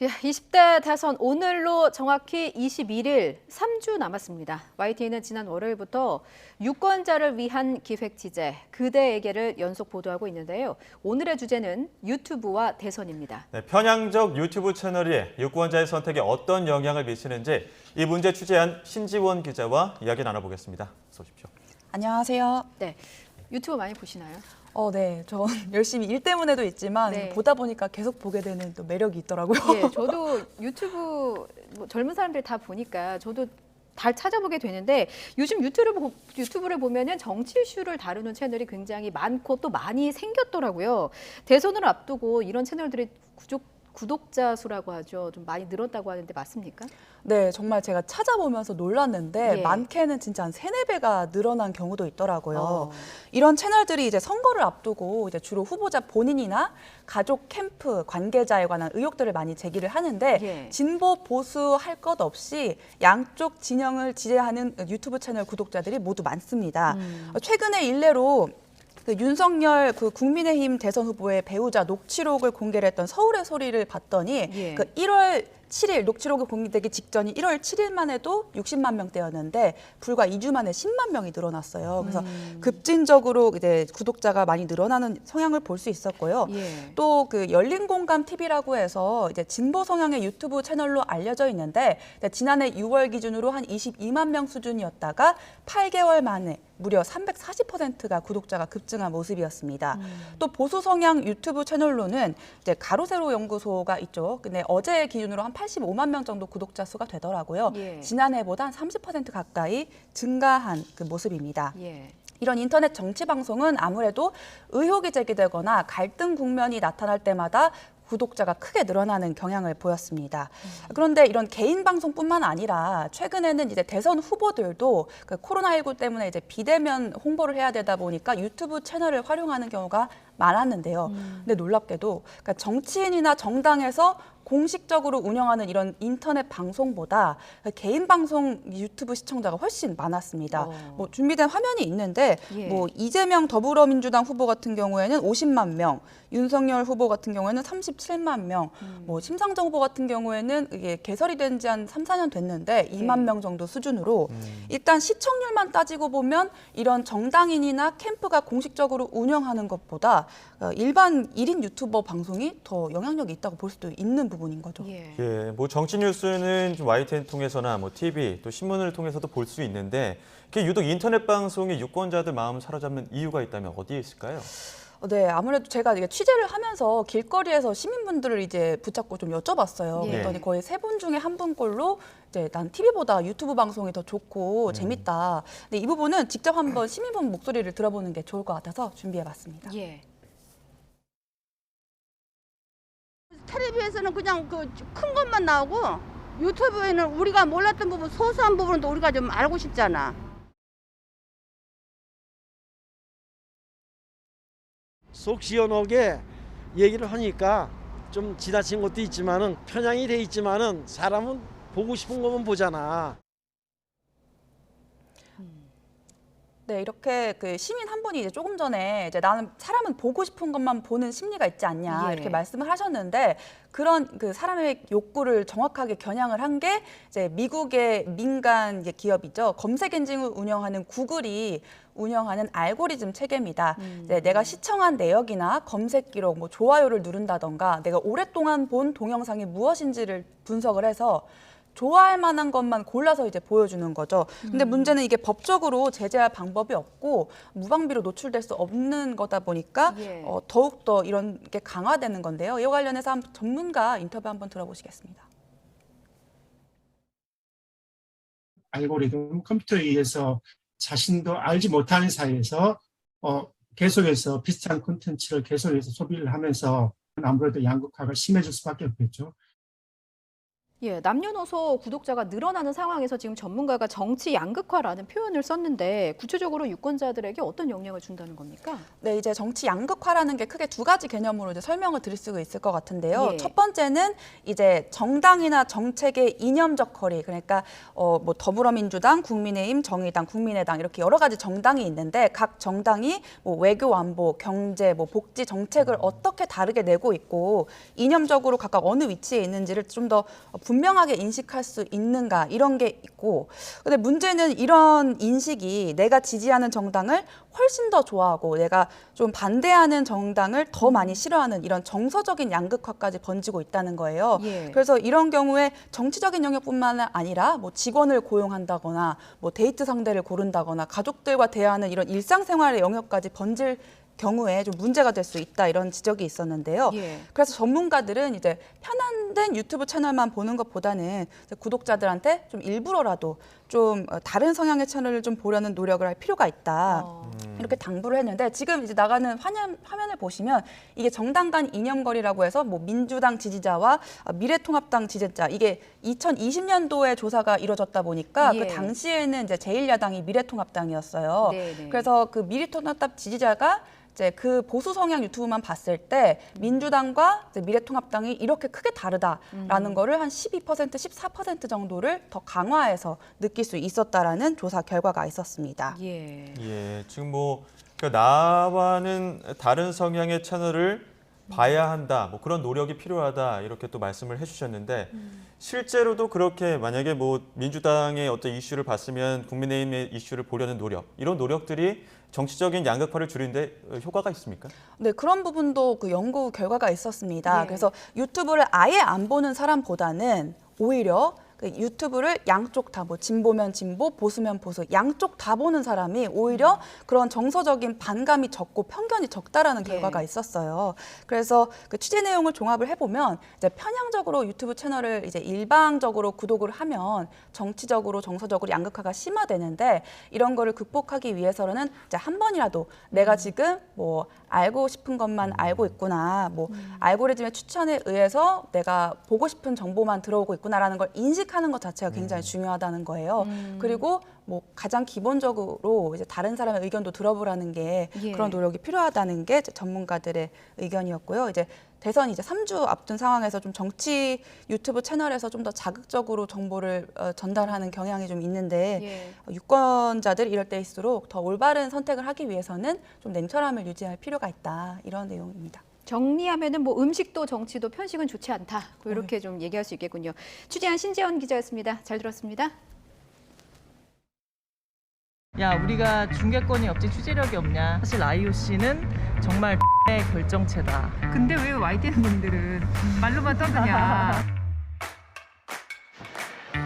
예, 20대 대선 오늘로 정확히 21일 3주 남았습니다. YTN은 지난 월요일부터 유권자를 위한 기획 취재 그대에게를 연속 보도하고 있는데요. 오늘의 주제는 유튜브와 대선입니다. 네, 편향적 유튜브 채널이 유권자의 선택에 어떤 영향을 미치는지 이 문제 취재한 신지원 기자와 이야기 나눠보겠습니다. 어서 오십시오. 안녕하세요. 네, 유튜브 많이 보시나요? 네, 전 열심히 일 때문에도 있지만 보다 보니까 계속 보게 되는 또 매력이 있더라고요. 예, 저도 유튜브 젊은 사람들 다 보니까 저도 다 찾아보게 되는데 요즘 유튜브를 보면은 정치 이슈를 다루는 채널이 굉장히 많고 또 많이 생겼더라고요. 대선을 앞두고 이런 채널들이 구독자 수라고 하죠. 좀 많이 늘었다고 하는데 맞습니까? 네, 정말 제가 찾아보면서 놀랐는데 많게는 진짜 한 3-4배가 늘어난 경우도 있더라고요. 이런 채널들이 이제 선거를 앞두고 이제 주로 후보자 본인이나 가족, 캠프, 관계자에 관한 의혹들을 많이 제기를 하는데 진보, 보수 할 것 없이 양쪽 진영을 지지하는 유튜브 채널 구독자들이 모두 많습니다. 최근에 일례로 윤석열 국민의힘 대선 후보의 배우자 녹취록을 공개를 했던 서울의 소리를 봤더니 1월 7일 녹취록이 공개되기 직전인 1월 7일만 해도 60만 명대였는데 불과 2주 만에 10만 명이 늘어났어요. 그래서 급진적으로 이제 구독자가 많이 늘어나는 성향을 볼 수 있었고요. 또 열린공감 TV라고 해서 이제 진보 성향의 유튜브 채널로 알려져 있는데 지난해 6월 기준으로 한 22만 명 수준이었다가 8개월 만에 무려 340%가 구독자가 급증한 모습이었습니다. 또 보수 성향 유튜브 채널로는 이제 가로세로 연구소가 있죠. 근데 어제 기준으로 한 85만 명 정도 구독자 수가 되더라고요. 지난해보다 한 30% 가까이 증가한 그 모습입니다. 이런 인터넷 정치 방송은 아무래도 의혹이 제기되거나 갈등 국면이 나타날 때마다 구독자가 크게 늘어나는 경향을 보였습니다. 그런데 이런 개인 방송뿐만 아니라 최근에는 이제 대선 후보들도 코로나19 때문에 이제 비대면 홍보를 해야 되다 보니까 유튜브 채널을 활용하는 경우가 많았는데요. 근데 놀랍게도 정치인이나 정당에서 공식적으로 운영하는 이런 인터넷 방송보다 개인 방송 유튜브 시청자가 훨씬 많았습니다. 뭐 준비된 화면이 있는데 뭐 이재명 더불어민주당 후보 같은 경우에는 50만 명, 윤석열 후보 같은 경우에는 37만 명, 뭐 심상정 후보 같은 경우에는 이게 개설이 된 지 한 3, 4년 됐는데 2만 명 정도 수준으로 일단 시청률만 따지고 보면 이런 정당인이나 캠프가 공식적으로 운영하는 것보다 일반 1인 유튜버 방송이 더 영향력이 있다고 볼 수도 있는 부분인 거죠. 예, 뭐 정치 뉴스는 좀 YTN 통해서나 뭐 TV 또 신문을 통해서도 볼 수 있는데 유독 인터넷 방송이 유권자들 마음을 사로잡는 이유가 있다면 어디에 있을까요? 네, 아무래도 제가 이게 취재를 하면서 길거리에서 시민분들을 이제 붙잡고 좀 여쭤봤어요. 그랬더니 거의 3분 중에 1분꼴로 이제 난 TV보다 유튜브 방송이 더 좋고 재밌다. 근데 이 부분은 직접 한번 시민분 목소리를 들어보는 게 좋을 것 같아서 준비해봤습니다. 텔레비에서는 그냥 그 큰 것만 나오고 유튜브에는 우리가 몰랐던 부분, 소소한 부분도 우리가 좀 알고 싶잖아. 속 시원하게 얘기를 하니까 좀 지나친 것도 있지만은 편향이 돼 있지만은 사람은 보고 싶은 것만 보잖아. 네, 이렇게 그 시민 한 분이 이제 조금 전에 이제 나는 사람은 보고 싶은 것만 보는 심리가 있지 않냐 이렇게 말씀을 하셨는데 그런 그 사람의 욕구를 정확하게 겨냥을 한 게 이제 미국의 민간 기업이죠. 검색 엔진을 운영하는 구글이 운영하는 알고리즘 체계입니다. 이제 내가 시청한 내역이나 검색 기록, 뭐 좋아요를 누른다던가 내가 오랫동안 본 동영상이 무엇인지를 분석을 해서 좋아할 만한 것만 골라서 이제 보여주는 거죠. 근데 문제는 이게 법적으로 제재할 방법이 없고 무방비로 노출될 수 없는 거다 보니까 더욱더 이런 게 강화되는 건데요. 이와 관련해서 한번 전문가 인터뷰 한번 들어보시겠습니다. 알고리즘 컴퓨터에 의해서 자신도 알지 못하는 사이에서 계속해서 비슷한 콘텐츠를 계속해서 소비를 하면서 아무래도 양극화가 심해질 수밖에 없겠죠. 남녀노소 구독자가 늘어나는 상황에서 지금 전문가가 정치 양극화라는 표현을 썼는데 구체적으로 유권자들에게 어떤 영향을 준다는 겁니까? 네, 이제 정치 양극화라는 게 크게 두 가지 개념으로 이제 설명을 드릴 수가 있을 것 같은데요. 첫 번째는 이제 정당이나 정책의 이념적 거리, 그러니까 뭐 더불어민주당, 국민의힘, 정의당, 국민의당 이렇게 여러 가지 정당이 있는데 각 정당이 뭐 외교 안보, 경제, 뭐 복지 정책을 어떻게 다르게 내고 있고 이념적으로 각각 어느 위치에 있는지를 좀 더 분명하게 인식할 수 있는가 이런 게 있고 근데 문제는 이런 인식이 내가 지지하는 정당을 훨씬 더 좋아하고 내가 좀 반대하는 정당을 더 많이 싫어하는 이런 정서적인 양극화까지 번지고 있다는 거예요. 그래서 이런 경우에 정치적인 영역뿐만 아니라 뭐 직원을 고용한다거나 뭐 데이트 상대를 고른다거나 가족들과 대화하는 이런 일상생활의 영역까지 번질 경우에 좀 문제가 될 수 있다 이런 지적이 있었는데요. 그래서 전문가들은 이제 편한된 유튜브 채널만 보는 것보다는 구독자들한테 좀 일부러라도 좀 다른 성향의 채널을 좀 보려는 노력을 할 필요가 있다. 이렇게 당부를 했는데 지금 이제 나가는 화면을 보시면 이게 정당 간 이념거리라고 해서 뭐 민주당 지지자와 미래통합당 지지자 이게 2020년도에 조사가 이루어졌다 보니까 그 당시에는 이제 제1야당이 미래통합당이었어요. 그래서 그 미래통합당 지지자가 이제 그 보수 성향 유튜브만 봤을 때 민주당과 이제 미래통합당이 이렇게 크게 다르다라는 거를 한 12%, 14% 정도를 더 강화해서 느낄 수 있었다라는 조사 결과가 있었습니다. 지금 뭐 그러니까 나와는 다른 성향의 채널을 봐야 한다, 뭐 그런 노력이 필요하다 이렇게 또 말씀을 해주셨는데 실제로도 그렇게 만약에 뭐 민주당의 어떤 이슈를 봤으면 국민의힘의 이슈를 보려는 노력 이런 노력들이 정치적인 양극화를 줄이는데 효과가 있습니까? 네, 그런 부분도 그 연구 결과가 있었습니다. 그래서 유튜브를 아예 안 보는 사람보다는 오히려 그 유튜브를 양쪽 다 뭐 진보면 진보, 보수면 보수 양쪽 다 보는 사람이 오히려 그런 정서적인 반감이 적고 편견이 적다라는 결과가 있었어요. 그래서 그 취재 내용을 종합을 해보면 이제 편향적으로 유튜브 채널을 이제 일방적으로 구독을 하면 정치적으로 정서적으로 양극화가 심화되는데 이런 거를 극복하기 위해서는 이제 한 번이라도 내가 지금 뭐 알고 싶은 것만 알고 있구나, 뭐 알고리즘의 추천에 의해서 내가 보고 싶은 정보만 들어오고 있구나라는 걸 인식 인식하는 것 자체가 굉장히 중요하다는 거예요. 그리고 뭐 가장 기본적으로 이제 다른 사람의 의견도 들어보라는 게 예. 그런 노력이 필요하다는 게 이제 전문가들의 의견이었고요. 이제 대선 이제 3주 앞둔 상황에서 좀 정치 유튜브 채널에서 좀 더 자극적으로 정보를 전달하는 경향이 좀 있는데 유권자들이 이럴 때일수록 더 올바른 선택을 하기 위해서는 좀 냉철함을 유지할 필요가 있다. 이런 내용입니다. 정리하면은 뭐 음식도 정치도 편식은 좋지 않다. 이렇게 좀 얘기할 수 있겠군요. 취재한 신재원 기자였습니다. 잘 들었습니다. 야, 우리가 중계권이 없지 취재력이 없냐. 사실 IOC는 정말 의 결정체다. 근데 왜 YTN 분들은 말로만 떠드냐.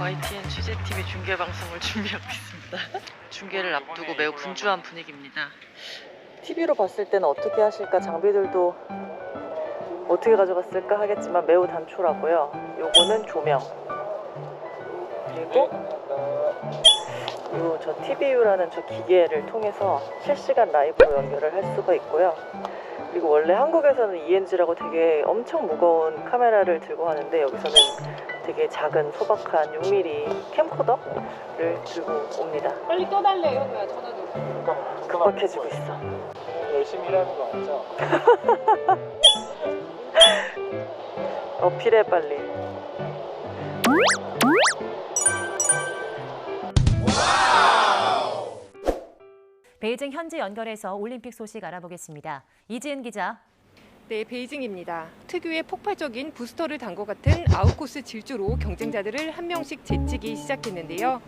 YTN 취재팀이 중계 방송을 준비하고 있습니다. 중계를 앞두고 매우 분주한 분위기입니다. TV로 봤을 때는 어떻게 하실까, 장비들도 어떻게 가져갔을까 하겠지만 매우 단촐하고요. 요거는 조명. 그리고 저 TVU라는 저 기계를 통해서 실시간 라이브로 연결을 할 수가 있고요. 그리고 원래 한국에서는 ENG라고 되게 엄청 무거운 카메라를 들고 하는데 여기서는 되게 작은 소박한 6mm 캠코더를 들고 옵니다. 빨리 떠달래 이런 거야, 전화도. 급박해지고 있어. 열심히 일하는 거 맞죠? 어필해 빨리. 베이징 현지 연결해서 올림픽 소식 알아보겠습니다. 이지은 기자. 네, 베이징입니다. 특유의 폭발적인 부스터를 단 것 같은 아웃코스 질주로 경쟁자들을 한 명씩 제치기 시작했는데요.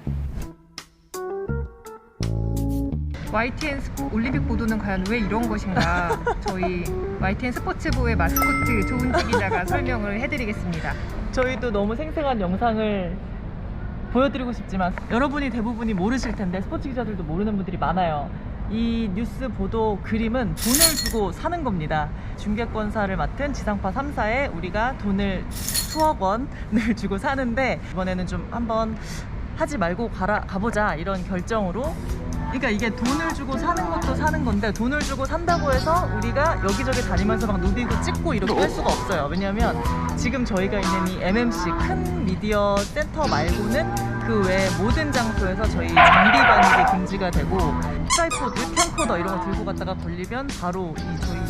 YTN 올림픽 보도는 과연 왜 이런 것인가? 저희 YTN 스포츠부의 마스코트 조은지 기자가 설명을 해드리겠습니다. 저희도 너무 생생한 영상을 보여드리고 싶지만 여러분이 대부분이 모르실 텐데 스포츠 기자들도 모르는 분들이 많아요. 이 뉴스 보도 그림은 돈을 주고 사는 겁니다. 중계권사를 맡은 지상파 3사에 우리가 돈을 수억 원을 주고 사는데 이번에는 좀 한번 하지 말고 가보자 이런 결정으로. 그러니까 이게 돈을 주고 사는 것도 사는 건데 돈을 주고 산다고 해서 우리가 여기저기 다니면서 막 누비고 찍고 이렇게 할 수가 없어요. 왜냐하면 지금 저희가 있는 이 MMC 큰 미디어 센터 말고는 그 외 모든 장소에서 저희 장비 반입이 금지가 되고 트라이포드, 캠코더 이런 거 들고 갔다가 걸리면 바로 이 저희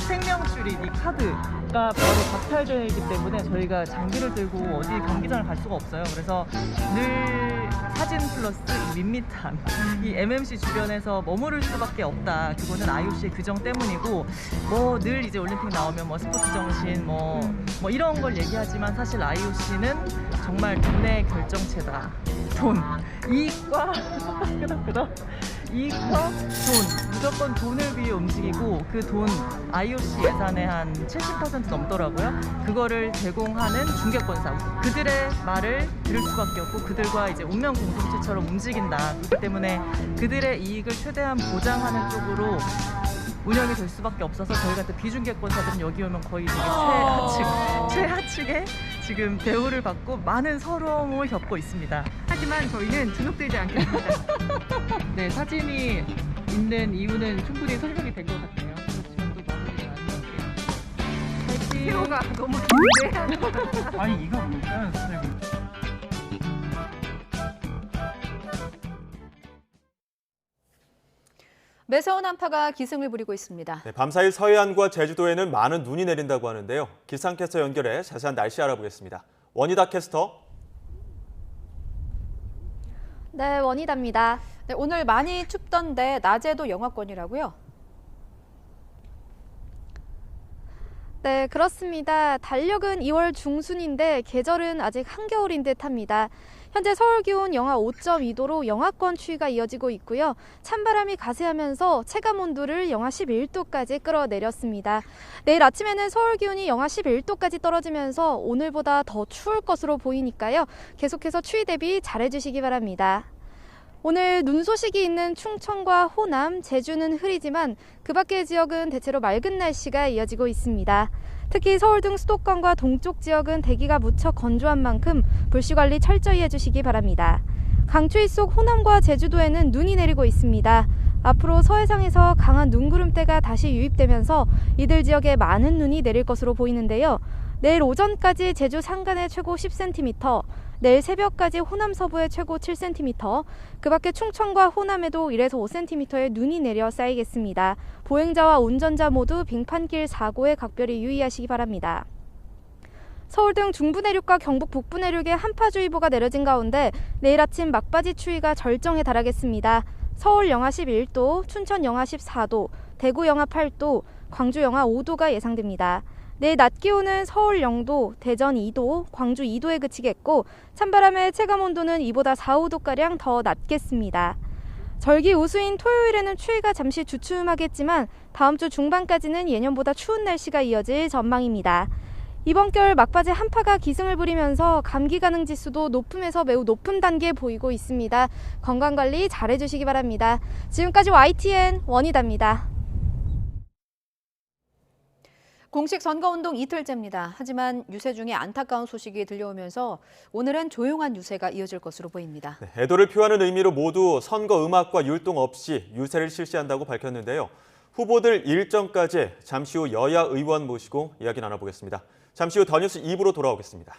생명줄인 이 카드가 바로 박탈되어 있기 때문에 저희가 장비를 들고 어디 경기장을 갈 수가 없어요. 그래서 늘 사진 플러스 이 밋밋한 이 MMC 주변에서 머무를 수밖에 없다. 그거는 IOC의 규정 때문이고 뭐 늘 이제 올림픽 나오면 뭐 스포츠 정신 뭐 이런 걸 얘기하지만 사실 IOC는 정말 돈의 결정체다. 돈, 이익과 끄덕끄덕 이익과 돈, 무조건 돈을 위해 움직이고 그 돈 IOC 예산의 한 70% 넘더라고요. 그거를 제공하는 중계권사, 그들의 말을 들을 수밖에 없고 그들과 이제 운명 공동체처럼 움직인다. 그렇기 때문에 그들의 이익을 최대한 보장하는 쪽으로 운영이 될 수밖에 없어서 저희 같은 비중계권사들은 여기 오면 거의 되게 최하층에 지금 대우를 받고 많은 서러움을 겪고 있습니다. 하지만 저희는 주눅들지 않겠습니다. 네, 사진이 있는 이유는 충분히 설명이 된 것 같아요. 지금 또 마무리를 안 할게요. 새우가 너무 긴데? 아니 이거 뭘까요, 선생님? 매서운 한파가 기승을 부리고 있습니다. 네, 밤사이 서해안과 제주도에는 많은 눈이 내린다고 하는데요. 기상캐스터 연결해 자세한 날씨 알아보겠습니다. 원희다 캐스터. 네, 원희다입니다. 네, 오늘 많이 춥던데 낮에도 영하권이라고요? 네, 그렇습니다. 달력은 2월 중순인데 계절은 아직 한겨울인 듯합니다. 현재 서울 기온 영하 5.2도로 영하권 추위가 이어지고 있고요. 찬바람이 가세하면서 체감 온도를 영하 11도까지 끌어내렸습니다. 내일 아침에는 서울 기온이 영하 11도까지 떨어지면서 오늘보다 더 추울 것으로 보이니까요. 계속해서 추위 대비 잘해주시기 바랍니다. 오늘 눈 소식이 있는 충청과 호남, 제주는 흐리지만 그 밖의 지역은 대체로 맑은 날씨가 이어지고 있습니다. 특히 서울 등 수도권과 동쪽 지역은 대기가 무척 건조한 만큼 불씨 관리 철저히 해주시기 바랍니다. 강추위 속 호남과 제주도에는 눈이 내리고 있습니다. 앞으로 서해상에서 강한 눈구름대가 다시 유입되면서 이들 지역에 많은 눈이 내릴 것으로 보이는데요. 내일 오전까지 제주 산간에 최고 10cm, 내일 새벽까지 호남 서부에 최고 7cm, 그 밖에 충청과 호남에도 1에서 5cm의 눈이 내려 쌓이겠습니다. 보행자와 운전자 모두 빙판길 사고에 각별히 유의하시기 바랍니다. 서울 등 중부 내륙과 경북 북부 내륙에 한파주의보가 내려진 가운데 내일 아침 막바지 추위가 절정에 달하겠습니다. 서울 영하 11도, 춘천 영하 14도, 대구 영하 8도, 광주 영하 5도가 예상됩니다. 내일 낮 기온은 서울 0도, 대전 2도, 광주 2도에 그치겠고 찬바람의 체감온도는 이보다 4, 5도가량 더 낮겠습니다. 절기 우수인 토요일에는 추위가 잠시 주춤하겠지만 다음 주 중반까지는 예년보다 추운 날씨가 이어질 전망입니다. 이번 겨울 막바지 한파가 기승을 부리면서 감기 가능 지수도 높음에서 매우 높은 단계에 보이고 있습니다. 건강관리 잘해주시기 바랍니다. 지금까지 YTN 원희다입니다. 공식 선거운동 이틀째입니다. 하지만 유세 중에 안타까운 소식이 들려오면서 오늘은 조용한 유세가 이어질 것으로 보입니다. 애도를 표하는 의미로 모두 선거 음악과 율동 없이 유세를 실시한다고 밝혔는데요. 후보들 일정까지 잠시 후 여야 의원 모시고 이야기 나눠보겠습니다. 잠시 후 더 뉴스 2부로 돌아오겠습니다.